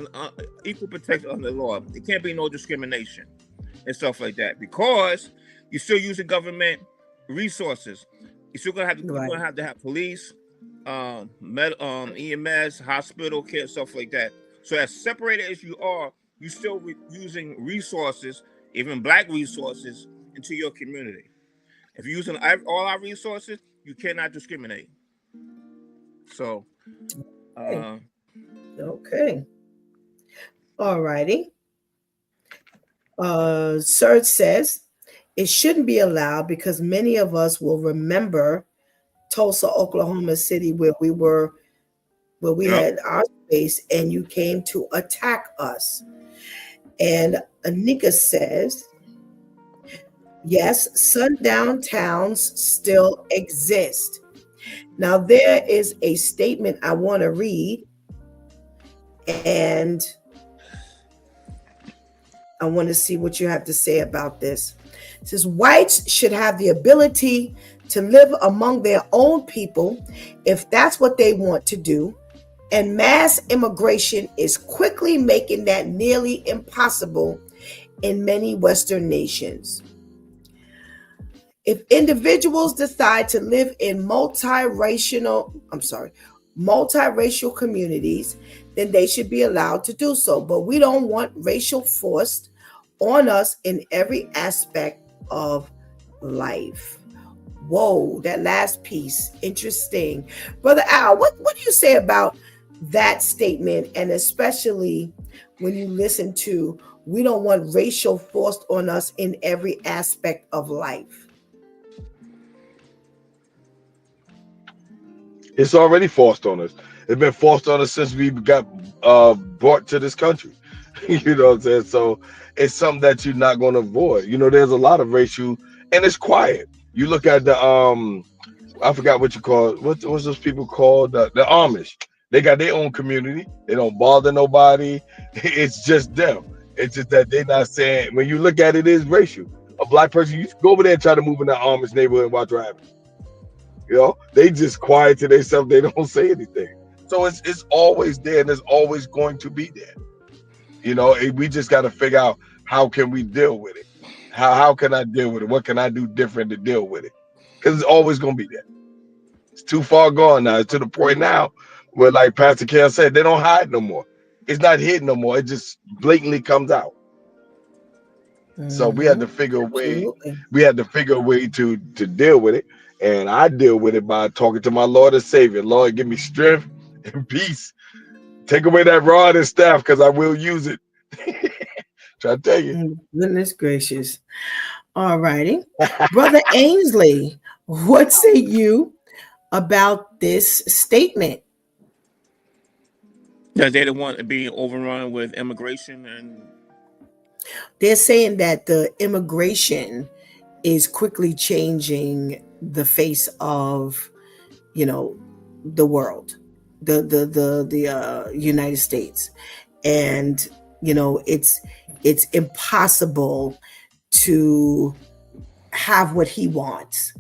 S4: Equal protection under the law. There can't be no discrimination and stuff like that because you're still using government resources. You're still gonna have to have police, EMS, hospital care, stuff like that. So as separated as you are, you're still using resources, even black resources, into your community. If you're using all our resources, you cannot discriminate. So,
S3: okay. All righty. Serge says it shouldn't be allowed because many of us will remember Tulsa, Oklahoma City, where we had our space and you came to attack us. And Anika says, yes, sundown towns still exist. Now, there is a statement I want to read, and I want to see what you have to say about this. It says, whites should have the ability to live among their own people if that's what they want to do, and mass immigration is quickly making that nearly impossible in many Western nations. If individuals decide to live in multiracial communities, then they should be allowed to do so. But we don't want racial forced on us in every aspect of life. Whoa, that last piece, interesting. Brother Al, what do you say about that statement? And especially when you listen to, we don't want racial forced on us in every aspect of life.
S5: It's already forced on us. It's been forced on us since we got brought to this country. You know what I'm saying? So it's something that you're not going to avoid. There's a lot of racial, and it's quiet. You look at the I forgot what you call it. What's those people called? The Amish. They got their own community. They don't bother nobody. It's just them. It's just that they're not saying. When you look at it, it's racial. A black person, you go over there and try to move in that Amish neighborhood and watch what happens. They just quiet to themselves. They don't say anything. So it's always there, and it's always going to be there. We just got to figure out how can we deal with it. How can I deal with it? What can I do different to deal with it? Because it's always going to be there. It's too far gone now. It's to the point now where, like Pastor Kel said, they don't hide no more. It's not hidden no more. It just blatantly comes out. Mm-hmm. So we had to figure a way. Absolutely. We had to figure a way to deal with it. And I deal with it by talking to my Lord and Savior. Lord, give me strength and peace. Take away that rod and staff because I will use it. Try to tell you.
S3: Goodness gracious. All righty. Brother Ainsley, what say you about this statement?
S4: That they don't want to be overrun with immigration, and
S3: they're saying that the immigration is quickly changing the face of, the world, the United States, and it's impossible to have what he wants,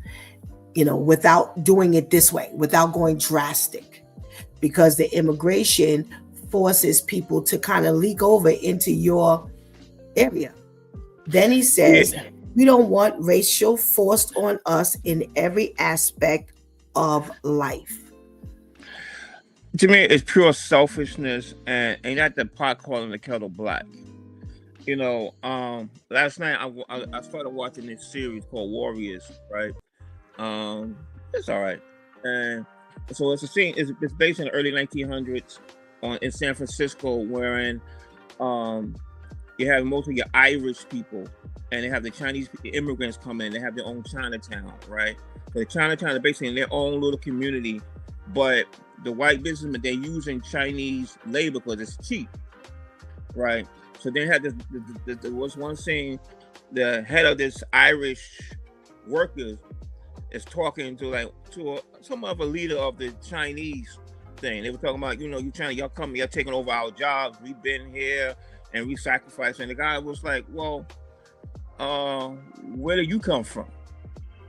S3: without doing it this way, without going drastic, because the immigration forces people to kind of leak over into your area. Then he says, we don't want racial forced on us in every aspect of life.
S4: To me, it's pure selfishness, and ain't that the pot calling the kettle black. Last night I started watching this series called Warriors, right? It's all right, and so it's a scene. It's based in the early 1900s in San Francisco, wherein you have most of your Irish people, and they have the Chinese immigrants come in. They have their own Chinatown, right? So the Chinatown is basically in their own little community, but the white businessmen, they're using Chinese labor because it's cheap, right? So they had this. There was one scene. The head of this Irish workers is talking to some of a leader of the Chinese thing. They were talking about, you China, y'all taking over our jobs. We've been here and we sacrificed. And the guy was like, well, where do you come from?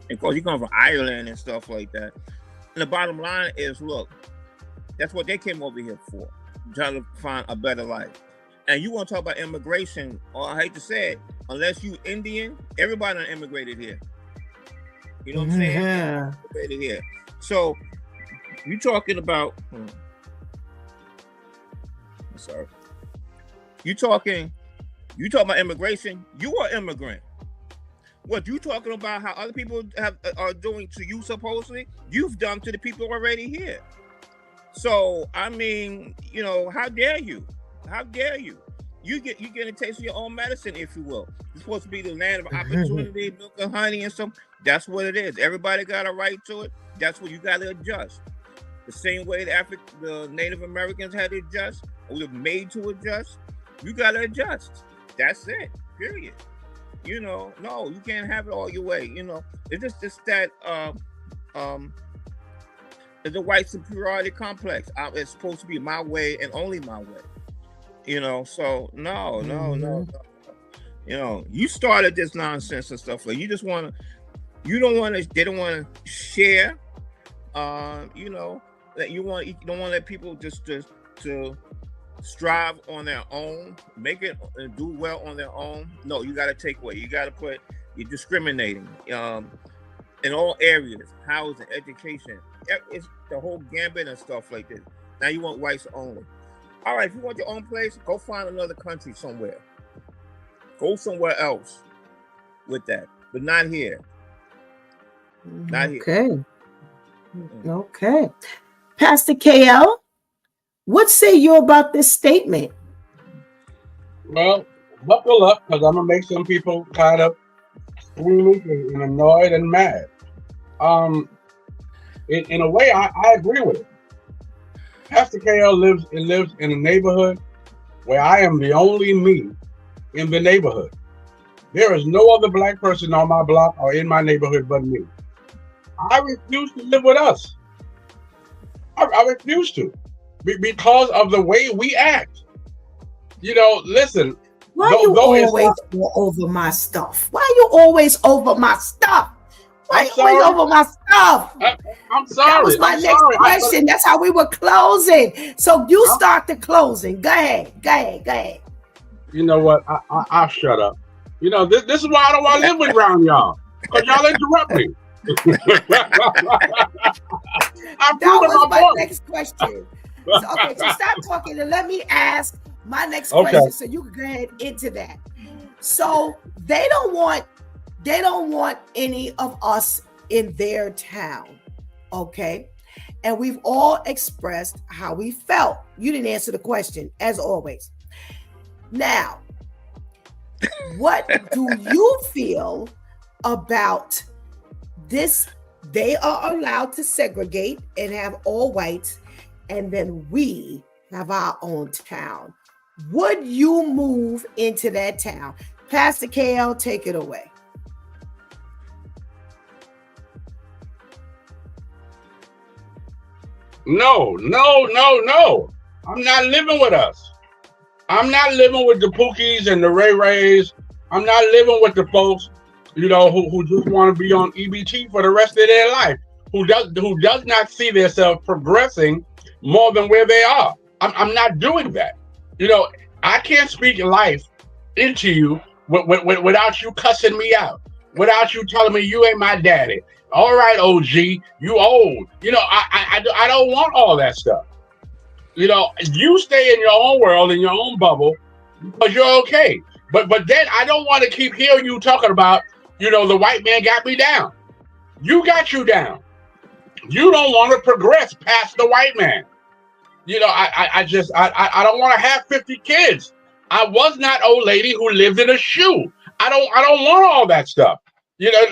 S4: And of course, you come from Ireland and stuff like that. And the bottom line is, look, that's what they came over here for, trying to find a better life. And you want to talk about immigration, or I hate to say it, unless you Indian, everybody done immigrated here. You know what I'm saying?
S3: Yeah.
S4: Immigrated here. So you talking about? Sorry. You talking about immigration? You are immigrant. What you talking about? How other people are doing to you? Supposedly, you've done to the people already here. So I mean, how dare you? How dare you? You get a taste of your own medicine, if you will. It's supposed to be the land of opportunity, milk and honey, and some. That's what it is. Everybody got a right to it. That's what you got to adjust. The same way the Native Americans had to adjust, or were made to adjust. You got to adjust. That's it. Period. No, you can't have it all your way. It's just that it's a white superiority complex. It's supposed to be my way and only my way. So no. You started this nonsense and stuff. Like they don't want to share. That you don't want to let people just to strive on their own, make it and do well on their own. No, you got to take away. You got to you're discriminating in all areas, housing, education. It's the whole gambit and stuff like this. Now you want whites only. All right, if you want your own place, go find another country somewhere. Go somewhere else with that, but not here. Not here.
S3: Okay. Pastor KL, what say you about this statement?
S6: Well, buckle up, because I'm going to make some people kind of squeamish and annoyed and mad. In a way, I agree with it. Pastor KL lives in a neighborhood where I am the only me in the neighborhood. There is no other black person on my block or in my neighborhood but me. I refuse to live with us. I refuse to, because of the way we act. Listen.
S3: Why you always over my stuff? Why you always over my stuff? Why you always over my stuff?
S6: I'm sorry.
S3: That was my next question. That's how we were closing. So you start the closing. Go ahead.
S6: You know what? I'll shut up. This is why I don't want to live with around y'all. Because y'all interrupt me.
S3: That was my next question. So stop talking and let me ask my next question so you can go ahead into that. So they don't want any of us in their town, okay? And we've all expressed how we felt. You didn't answer the question, as always. Now, what do you feel about this? They are allowed to segregate and have all whites, and then we have our own town. Would you move into that town? Pastor KL, take it away.
S6: No. I'm not living with us. I'm not living with the Pookies and the Ray Rays. I'm not living with the folks, who just want to be on EBT for the rest of their life, who does not see themselves progressing more than where they are. I'm not doing that. I can't speak life into you without you cussing me out, without you telling me you ain't my daddy. All right, OG, you old. I don't want all that stuff. You know, you stay in your own world, in your own bubble, but you're okay. But then I don't want to keep hearing you talking about, you know, the white man got me down. You got you down. You don't want to progress past the white man. You know, I don't want to have 50 kids. I was not old lady who lived in a shoe. I don't want all that stuff. You know,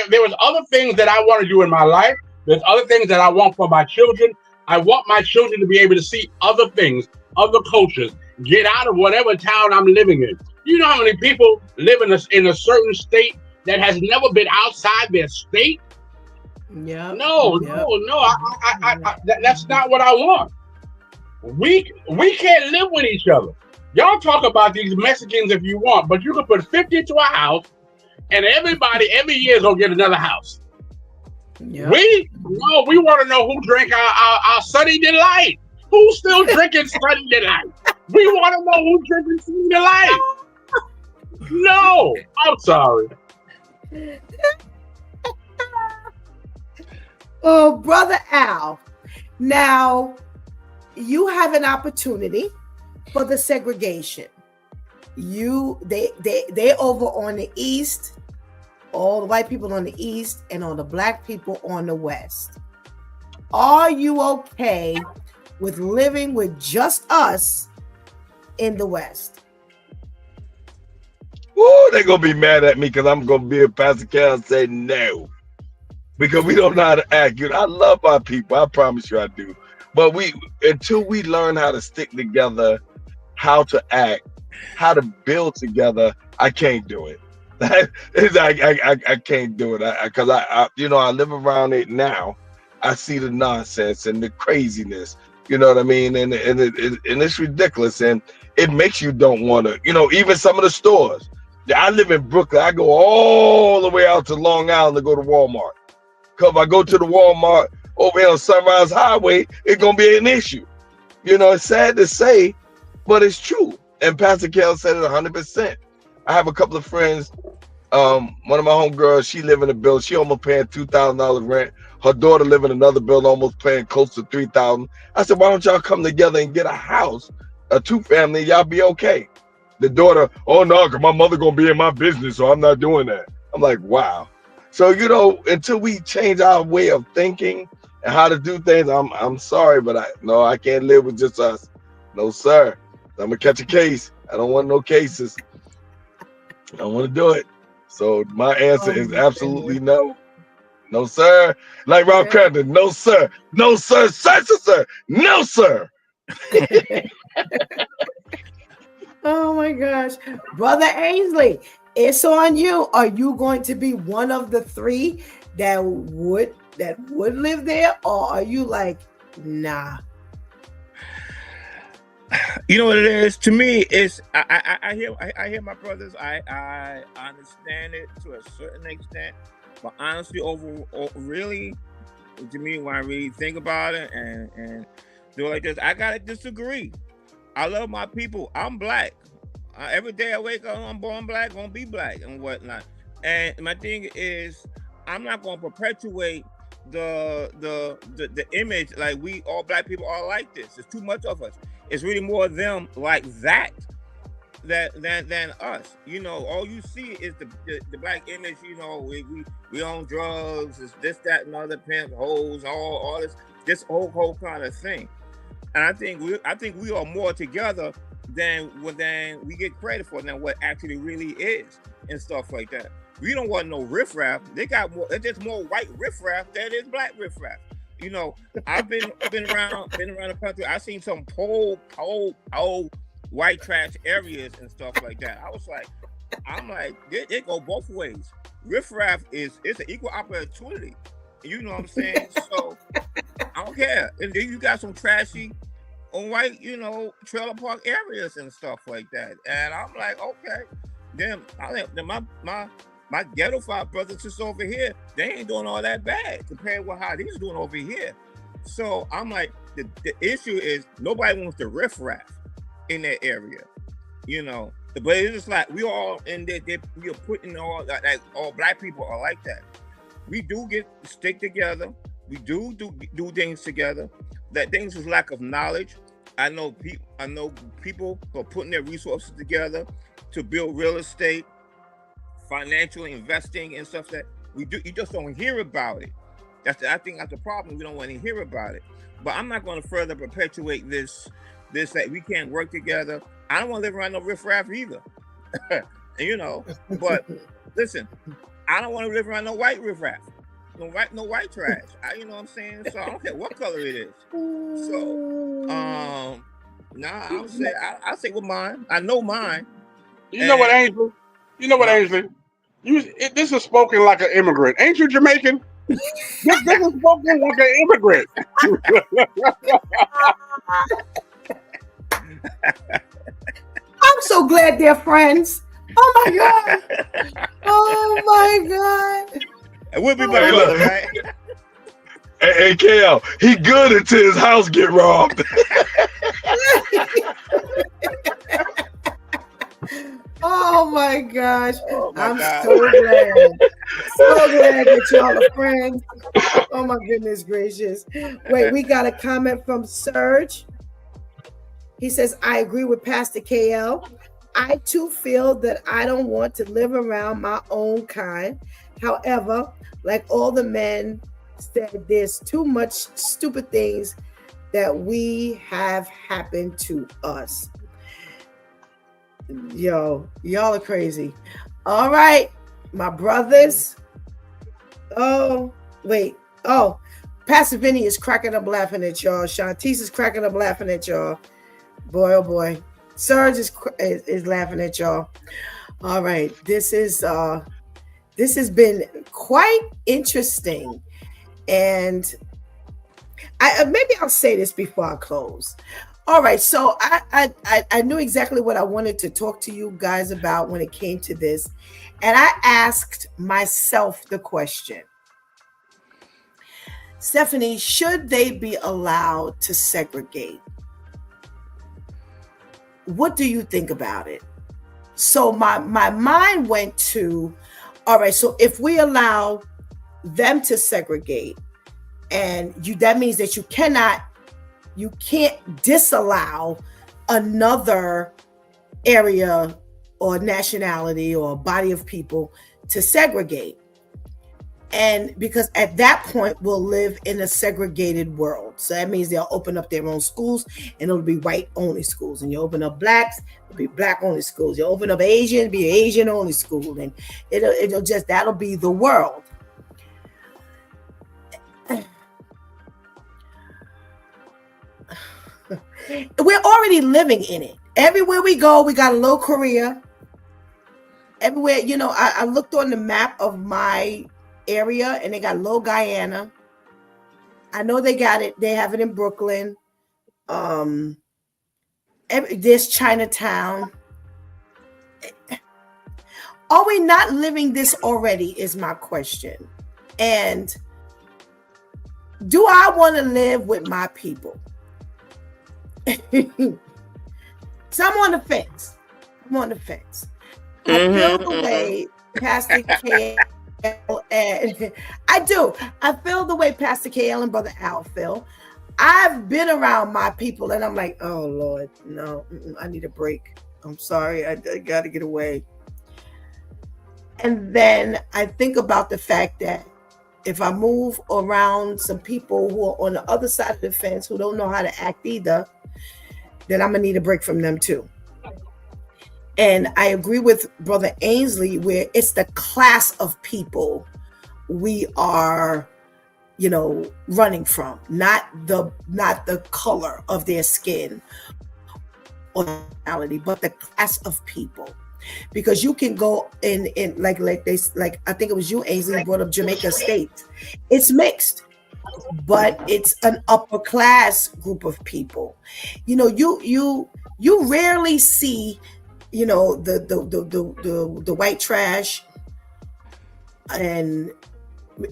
S6: there was other things that I want to do in my life. There's other things that I want for my children. I want my children to be able to see other things, other cultures, get out of whatever town I'm living in. You know how many people live in a certain state that has never been outside their state?
S3: Yep.
S6: No,
S3: Yep.
S6: no, no. That's not what I want. We can't live with each other. Y'all talk about these Mexicans if you want, but you can put 50 to a house, and everybody every year is gonna get another house.
S3: Yep.
S6: We want to know who drank our Sunny Delight. Who's still drinking Sunny Delight? We want to know who's drinking Sunny Delight. No, I'm sorry.
S3: Oh, Brother Al, now you have an opportunity for the segregation. They over on the east, all the white people on the east, and on the black people on the west. Are you okay with living with just us in the west?
S5: Ooh, they're gonna be mad at me because I'm gonna be a Pastor Cal and say no. Because we don't know how to act. I love our people. I promise you I do. But until we learn how to stick together, how to act, how to build together, I can't do it. I can't do it. Because I live around it now. I see the nonsense and the craziness. You know what I mean? And it's ridiculous. And it makes you don't want to, even some of the stores. I live in Brooklyn. I go all the way out to Long Island to go to Walmart. Because if I go to the Walmart over here on Sunrise Highway, it's going to be an issue. It's sad to say, but it's true. And Pastor Kel said it 100%. I have a couple of friends. One of my homegirls, she live in a building. She almost paying $2,000 rent. Her daughter live in another building, almost paying close to $3,000. I said, why don't y'all come together and get a house, a two-family, y'all be okay. The daughter, oh no, because my mother going to be in my business, so I'm not doing that. I'm like, wow. So, until we change our way of thinking and how to do things, I'm sorry, but I can't live with just us. No, sir. I'm going to catch a case. I don't want no cases. I don't want to do it. So my answer is absolutely no. No, sir. Like Rob Crandon, no, sir. No, sir. Sir. No, sir.
S3: Oh my gosh. Brother Ainsley, it's on you. Are you going to be one of the three that would live there, or are you like, nah?
S4: You know what it is? To me, it's I hear my brothers. I understand it to a certain extent, but honestly, really, to me, when I really think about it and do it like this, I gotta disagree. I love my people. I'm black. Every day I wake up, I'm born black, gonna be black and whatnot. And my thing is, I'm not gonna perpetuate the image like we all black people are like this. There's too much of us. It's really more of them like that than us. All you see is the black image. We own drugs. It's this, that, and other, pimp hoes, all this whole kind of thing. And I think we are more together than we get credit for than what actually really is and stuff like that. We don't want no riffraff. They got more. It's just more white riffraff than it is black riffraff. I've been around the country. I've seen some old white trash areas and stuff like that. I'm like, they go both ways. Riffraff it's an equal opportunity. You know what I'm saying? So I don't care. And then you got some trashy white, trailer park areas and stuff like that. And I'm like, okay. Then my ghetto five brothers just over here, they ain't doing all that bad compared with how these doing over here. So I'm like, the issue is nobody wants to riffraff in that area, But it's just like we all in there. We are putting all black people are like that. We do stick together. We do things together. That things is lack of knowledge. I know people who are putting their resources together to build real estate, financially investing and stuff that we do. You just don't hear about it. I think that's the problem. We don't want to hear about it. But I'm not going to further perpetuate this that we can't work together. I don't want to live around no riffraff either. But listen, I don't want to live around no white riffraff. No white trash. You know what I'm saying? So I don't care what color it is. So I'll say with mine. I know mine.
S6: You know what, Ainsley? Ainsley? This is spoken like an immigrant. Ain't you Jamaican? This is spoken like an immigrant.
S3: I'm so glad they're friends. Oh my God. Oh my God.
S4: And we'll be back, right?
S5: Hey, KL, he good until his house get robbed.
S3: Oh my gosh. I'm
S4: God.
S3: so glad. So glad that y'all are friends. Oh my goodness gracious. Wait, we got a comment from Serge. He says, I agree with Pastor KL. I too feel that I don't want to live around my own kind. However, like all the men said, there's too much stupid things that we have happened to us. Yo, y'all are crazy. All right, my brothers. Oh, wait. Oh, Pastor Vinny is cracking up laughing at y'all. Shantice is cracking up laughing at y'all. Boy, oh boy. Serge is laughing at y'all. All right, this has been quite interesting, and maybe I'll say this before I close. All right, so I knew exactly what I wanted to talk to you guys about when it came to this, and I asked myself the question, Stephanie, should they be allowed to segregate? What do you think about it? So my mind went to, all right, so if we allow them to segregate, and that means that you can't disallow another area or nationality or body of people to segregate. And because at that point we'll live in a segregated world. So that means they'll open up their own schools and it'll be white only schools. And you open up blacks, it'll be black only schools. You open up Asian, it'll be Asian only school. And that'll be the world. We're already living in it. Everywhere we go, we got a little Korea. Everywhere, I looked on the map of my area and they got little Guyana. I know they got it. They have it in Brooklyn. There's Chinatown. Are we not living this already is my question. And do I want to live with my people? So I'm on the fence. I feel the way Pastor KL and I feel the way Pastor KL and Brother Al feel. I've been around my people and I'm like, oh Lord, no, I need a break. I'm sorry, I got to get away. And then I think about the fact that if I move around some people who are on the other side of the fence who don't know how to act either, then I'm gonna need a break from them too. And I agree with Brother Ainsley where it's the class of people we are, running from, not the color of their skin or nationality, but the class of people. Because you can go in like I think it was you, Ainsley, brought up Jamaica State. It's mixed, but it's an upper class group of people. You rarely see, the white trash and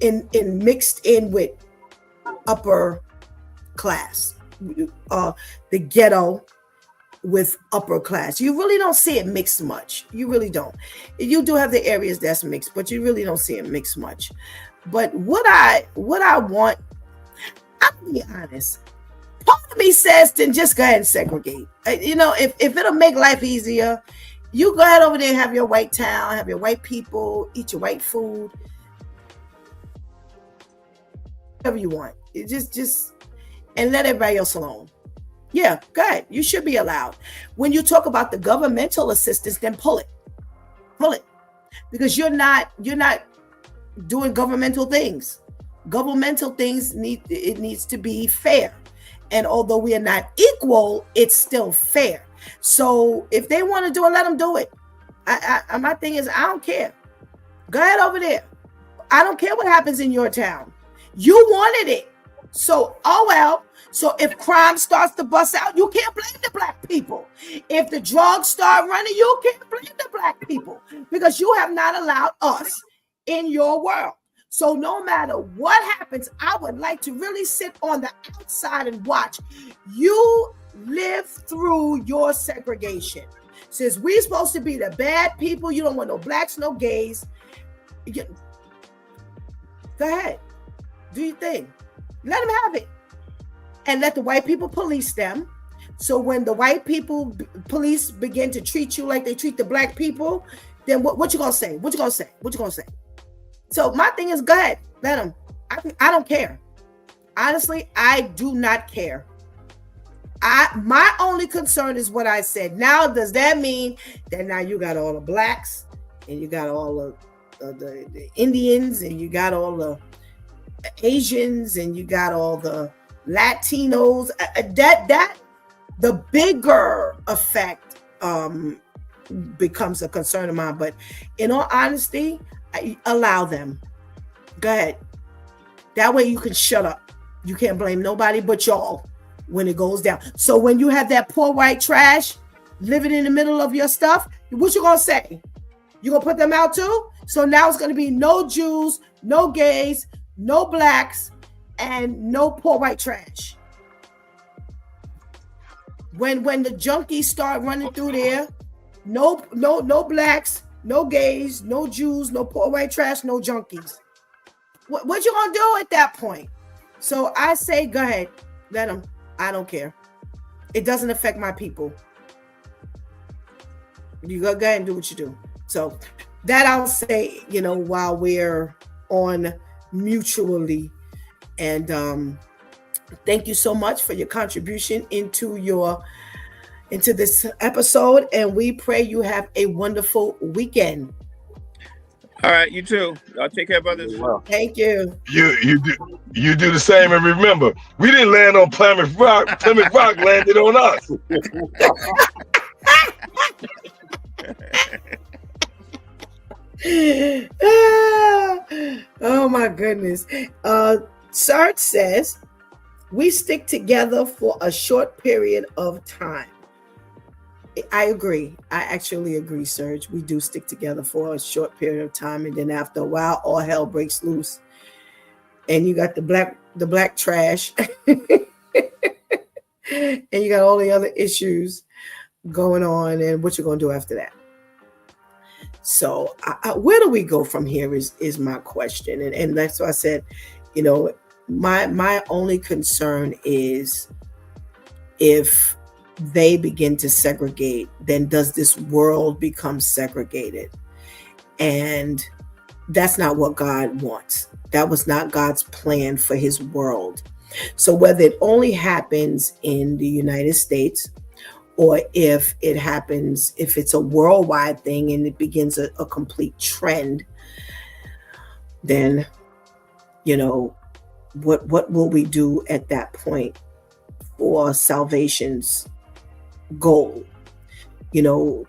S3: in mixed in with upper class, the ghetto with upper class. You really don't see it mixed much. You really don't. You do have the areas that's mixed, but you really don't see it mixed much. But what I want, I'm gonna be honest. part of me says, then just go ahead and segregate. You know, if it'll make life easier, you go ahead over there and have your white town, have your white people, eat your white food, whatever you want. It just and let everybody else alone. Yeah, go ahead. You should be allowed. When you talk about the governmental assistance, then pull it, because you're not doing governmental things. Governmental things needs to be fair, and although we are not equal, it's still fair. So if they want to do it, let them do it. My thing is, I don't care. Go ahead over there. I don't care what happens in your town. You wanted it. So, oh well. So if crime starts to bust out, you can't blame the black people. If the drugs start running, you can't blame the black people, because you have not allowed us in your world. So no matter what happens, I would like to really sit on the outside and watch you live through your segregation. Since we're supposed to be the bad people, you don't want no blacks, no gays. Go ahead. Do your thing. Let them have it. And let the white people police them. So when the white people police begin to treat you like they treat the black people, then what you gonna say? What you gonna say? What you gonna say? So my thing is, go ahead. Let them. I don't care. Honestly, I do not care. My only concern is what I said. Now, does that mean that now you got all the blacks and you got all the Indians and you got all the Asians and you got all the Latinos? That the bigger effect becomes a concern of mine. But in all honesty, allow them. Go ahead. That way you can shut up. You can't blame nobody but y'all when it goes down. So when you have that poor white trash living in the middle of your stuff, what you gonna say? You gonna put them out too? So now it's gonna be no Jews, no gays, no blacks, and no poor white trash. When the junkies start running through there, no blacks, no gays, no Jews, no poor white trash, no junkies. What you gonna do at that point? So I say, go ahead, let them. I don't care. It doesn't affect my people. You go ahead and do what you do. So that I'll say, while we're on mutually. And thank you so much for your contribution into this episode. And we pray you have a wonderful weekend.
S4: All right, you too. Y'all take care, brothers.
S5: Well,
S3: thank you.
S5: You do the same, and remember, we didn't land on Plymouth Rock. Plymouth Rock landed on us.
S3: Oh my goodness. Serge says we stick together for a short period of time. I agree. I actually agree, Serge. We do stick together for a short period of time, and then after a while, all hell breaks loose, and you got the black trash, and you got all the other issues going on. And what you're gonna do after that? So, where do we go from here? Is my question, and that's why I said, my only concern is if they begin to segregate, then does this world become segregated? And that's not what God wants. That was not God's plan for his world. So whether it only happens in the United States, or if it's a worldwide thing and it begins a complete trend, then, what will we do at that point for salvation's goal? The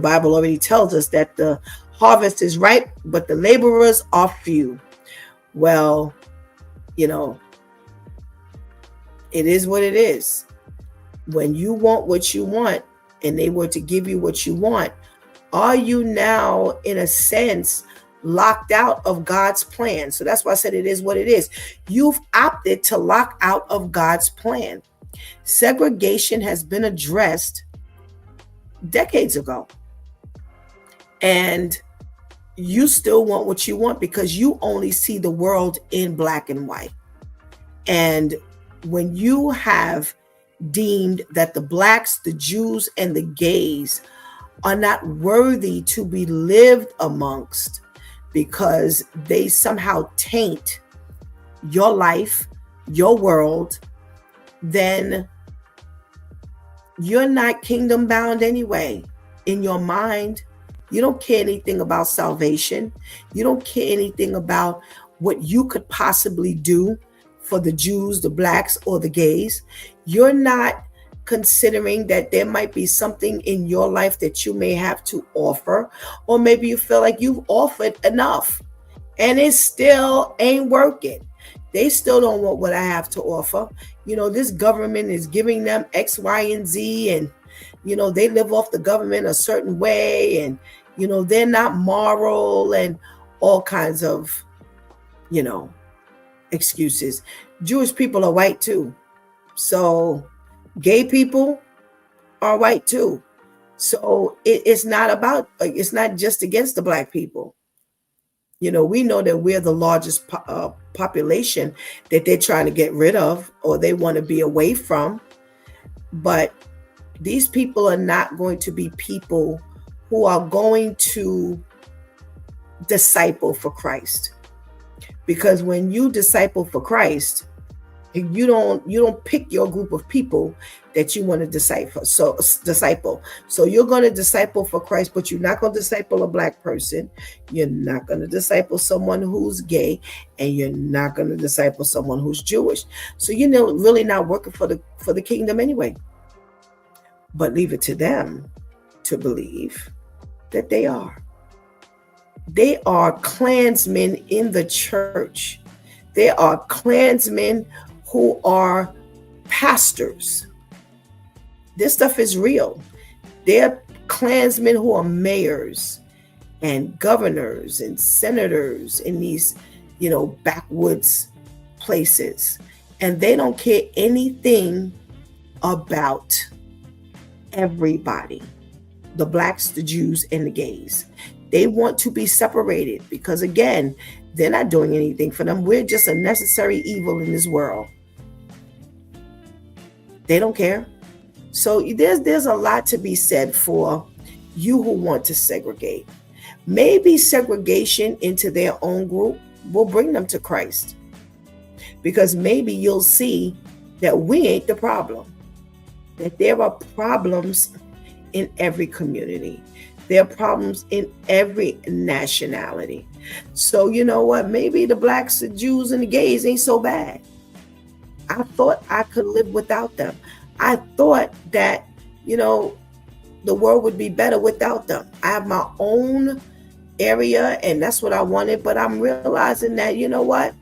S3: Bible already tells us that the harvest is ripe, but the laborers are few. Well, it is what it is. When you want what you want and they were to give you what you want, are you now, in a sense, locked out of God's plan? So that's why I said it is what it is. You've opted to lock out of God's plan. Segregation has been addressed decades ago. And you still want what you want because you only see the world in black and white. And when you have deemed that the blacks, the Jews, and the gays are not worthy to be lived amongst because they somehow taint your life, your world, then you're not kingdom bound anyway. In your mind, you don't care anything about salvation. You don't care anything about what you could possibly do for the Jews, the blacks, or the gays. You're not considering that there might be something in your life that you may have to offer, or maybe you feel like you've offered enough and it still ain't working. They still don't want what I have to offer. This government is giving them X, Y, and Z, and they live off the government a certain way, and they're not moral, and all kinds of excuses. Jewish people are white too, so gay people are white too. So it's not just against the black people. We know that we're the largest population that they're trying to get rid of, or they want to be away from. But these people are not going to be people who are going to disciple for Christ. Because when you disciple for Christ, you don't pick your group of people that you want to disciple. So you're going to disciple for Christ, but you're not going to disciple a black person. You're not going to disciple someone who's gay, and you're not going to disciple someone who's Jewish. So you're really not working for the kingdom anyway. But leave it to them to believe that they are. They are Klansmen in the church. They are Klansmen who are pastors. This stuff is real. They're Klansmen who are mayors and governors and senators in these, backwoods places. And they don't care anything about everybody, the blacks, the Jews, and the gays. They want to be separated because, again, they're not doing anything for them. We're just a necessary evil in this world. They don't care. So there's a lot to be said for you who want to segregate. Maybe segregation into their own group will bring them to Christ, because maybe you'll see that we ain't the problem, that there are problems in every community. There are problems in every nationality. So you know what? Maybe the blacks, the Jews, and the gays ain't so bad. I thought I could live without them. I thought that, the world would be better without them. I have my own area, and that's what I wanted. But I'm realizing that, you know what?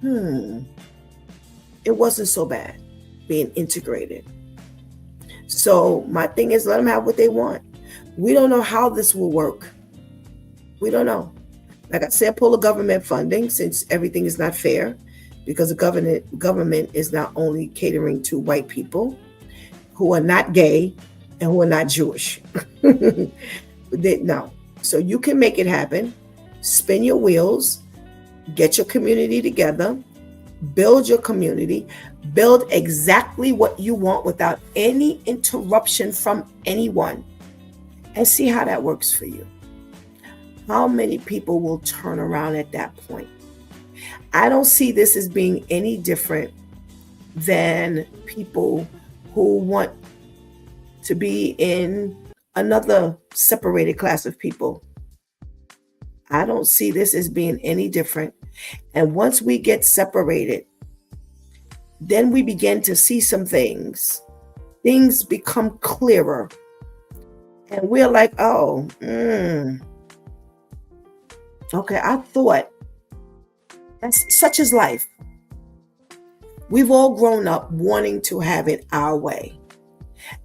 S3: It wasn't so bad being integrated. So my thing is, let them have what they want. We don't know how this will work. We don't know. Like I said, pull the government funding, since everything is not fair, because the government is not only catering to white people who are not gay and who are not Jewish. No. So you can make it happen. Spin your wheels, get your community together, build your community, build exactly what you want without any interruption from anyone, and see how that works for you. How many people will turn around at that point? I don't see this as being any different than people who want to be in another separated class of people. I don't see this as being any different. And once we get separated, then we begin to see some things. Things become clearer. And we're like, oh, okay, I thought that's such is life. We've all grown up wanting to have it our way.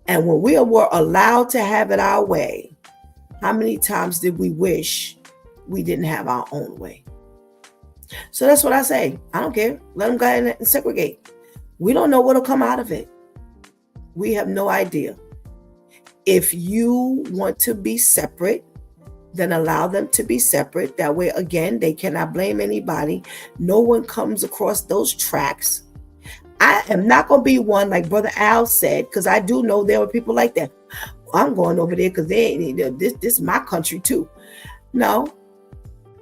S3: And when we were allowed to have it our way, how many times did we wish we didn't have our own way? So that's what I say. I don't care. Let them go ahead and segregate. We don't know what'll come out of it. We have no idea. If you want to be separate, then allow them to be separate. That way, again, they cannot blame anybody. No one comes across those tracks. I am not going to be one like Brother Al said, because I do know there were people like that. I'm going over there because they ain't this is my country too. No.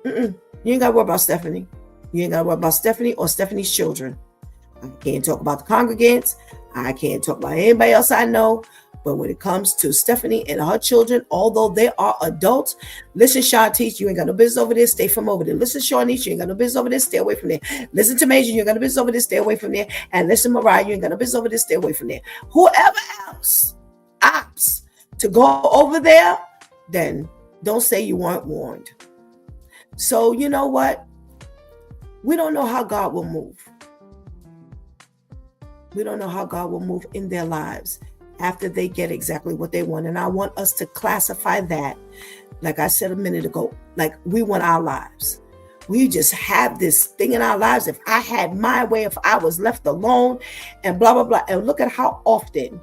S3: You ain't got to worry about Stephanie. You ain't got to worry about Stephanie or Stephanie's children. I can't talk about the congregants. I can't talk about anybody else I know. But when it comes to Stephanie and her children, although they are adults, listen, Shantice, you ain't got no business over there. Stay from over there. Listen, Shawnice, you ain't got no business over there. Stay away from there. Listen to Major, you ain't got no business over there. Stay away from there. And listen, Mariah, you ain't got no business over there. Stay away from there. Whoever else opts to go over there, then don't say you weren't warned. So you know what? We don't know how God will move. We don't know how God will move in their lives after they get exactly what they want. And I want us to classify that, like I said a minute ago, like we want our lives. We just have this thing in our lives. If I had my way, if I was left alone and blah, blah, blah. And look at how often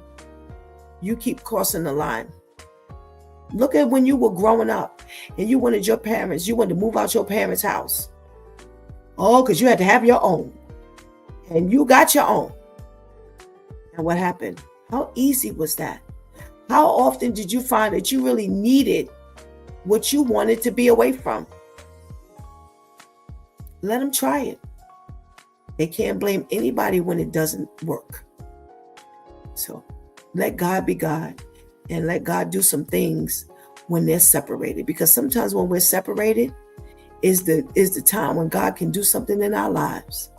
S3: you keep crossing the line. Look at when you were growing up and you wanted your parents, you wanted to move out your parents' house. Oh, because you had to have your own. And you got your own. And what happened? How easy was that? How often did you find that you really needed what you wanted to be away from? Let them try it. They can't blame anybody when it doesn't work. So let God be God and let God do some things when they're separated. Because sometimes when we're separated is the time when God can do something in our lives.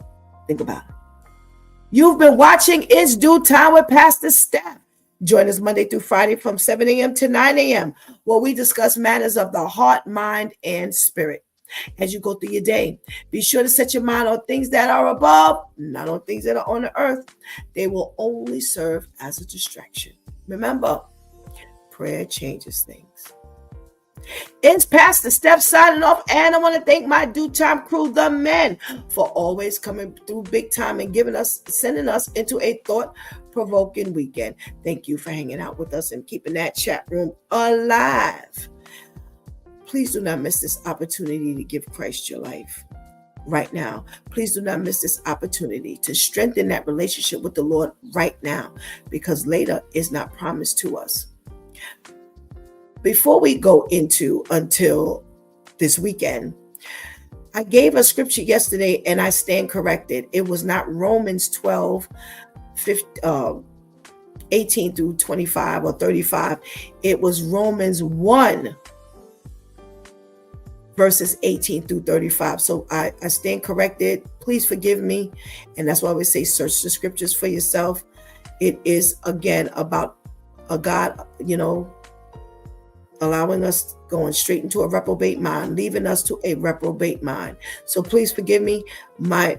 S3: Think about it. You've been watching It's Due Time with Pastor Steph. Join us Monday through Friday from 7 a.m. to 9 a.m. where we discuss matters of the heart, mind, and spirit. As you go through your day, be sure to set your mind on things that are above, not on things that are on the earth. They will only serve as a distraction. Remember, prayer changes things. It's Pastor Steph signing off, and I want to thank my Due Time crew, the men, for always coming through big time and sending us into a thought-provoking weekend. Thank you for hanging out with us and keeping that chat room alive. Please do not miss this opportunity to give Christ your life right now. Please do not miss this opportunity to strengthen that relationship with the Lord right now, because later is not promised to us. Before we go until this weekend, I gave a scripture yesterday and I stand corrected. It was not Romans 12, 18 through 25 or 35. It was Romans 1, verses 18 through 35. So I stand corrected. Please forgive me. And that's why we say search the scriptures for yourself. It is, again, about a God, allowing us going straight into a reprobate mind, leaving us to a reprobate mind. So please forgive me my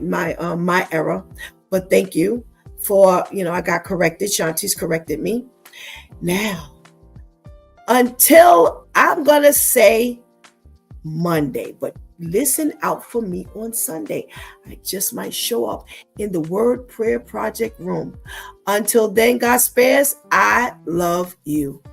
S3: error, but thank you for, I got corrected. Shanti's corrected me. Now, until I'm going to say Monday, but listen out for me on Sunday. I just might show up in the Word Prayer Project room. Until then, God spares, I love you.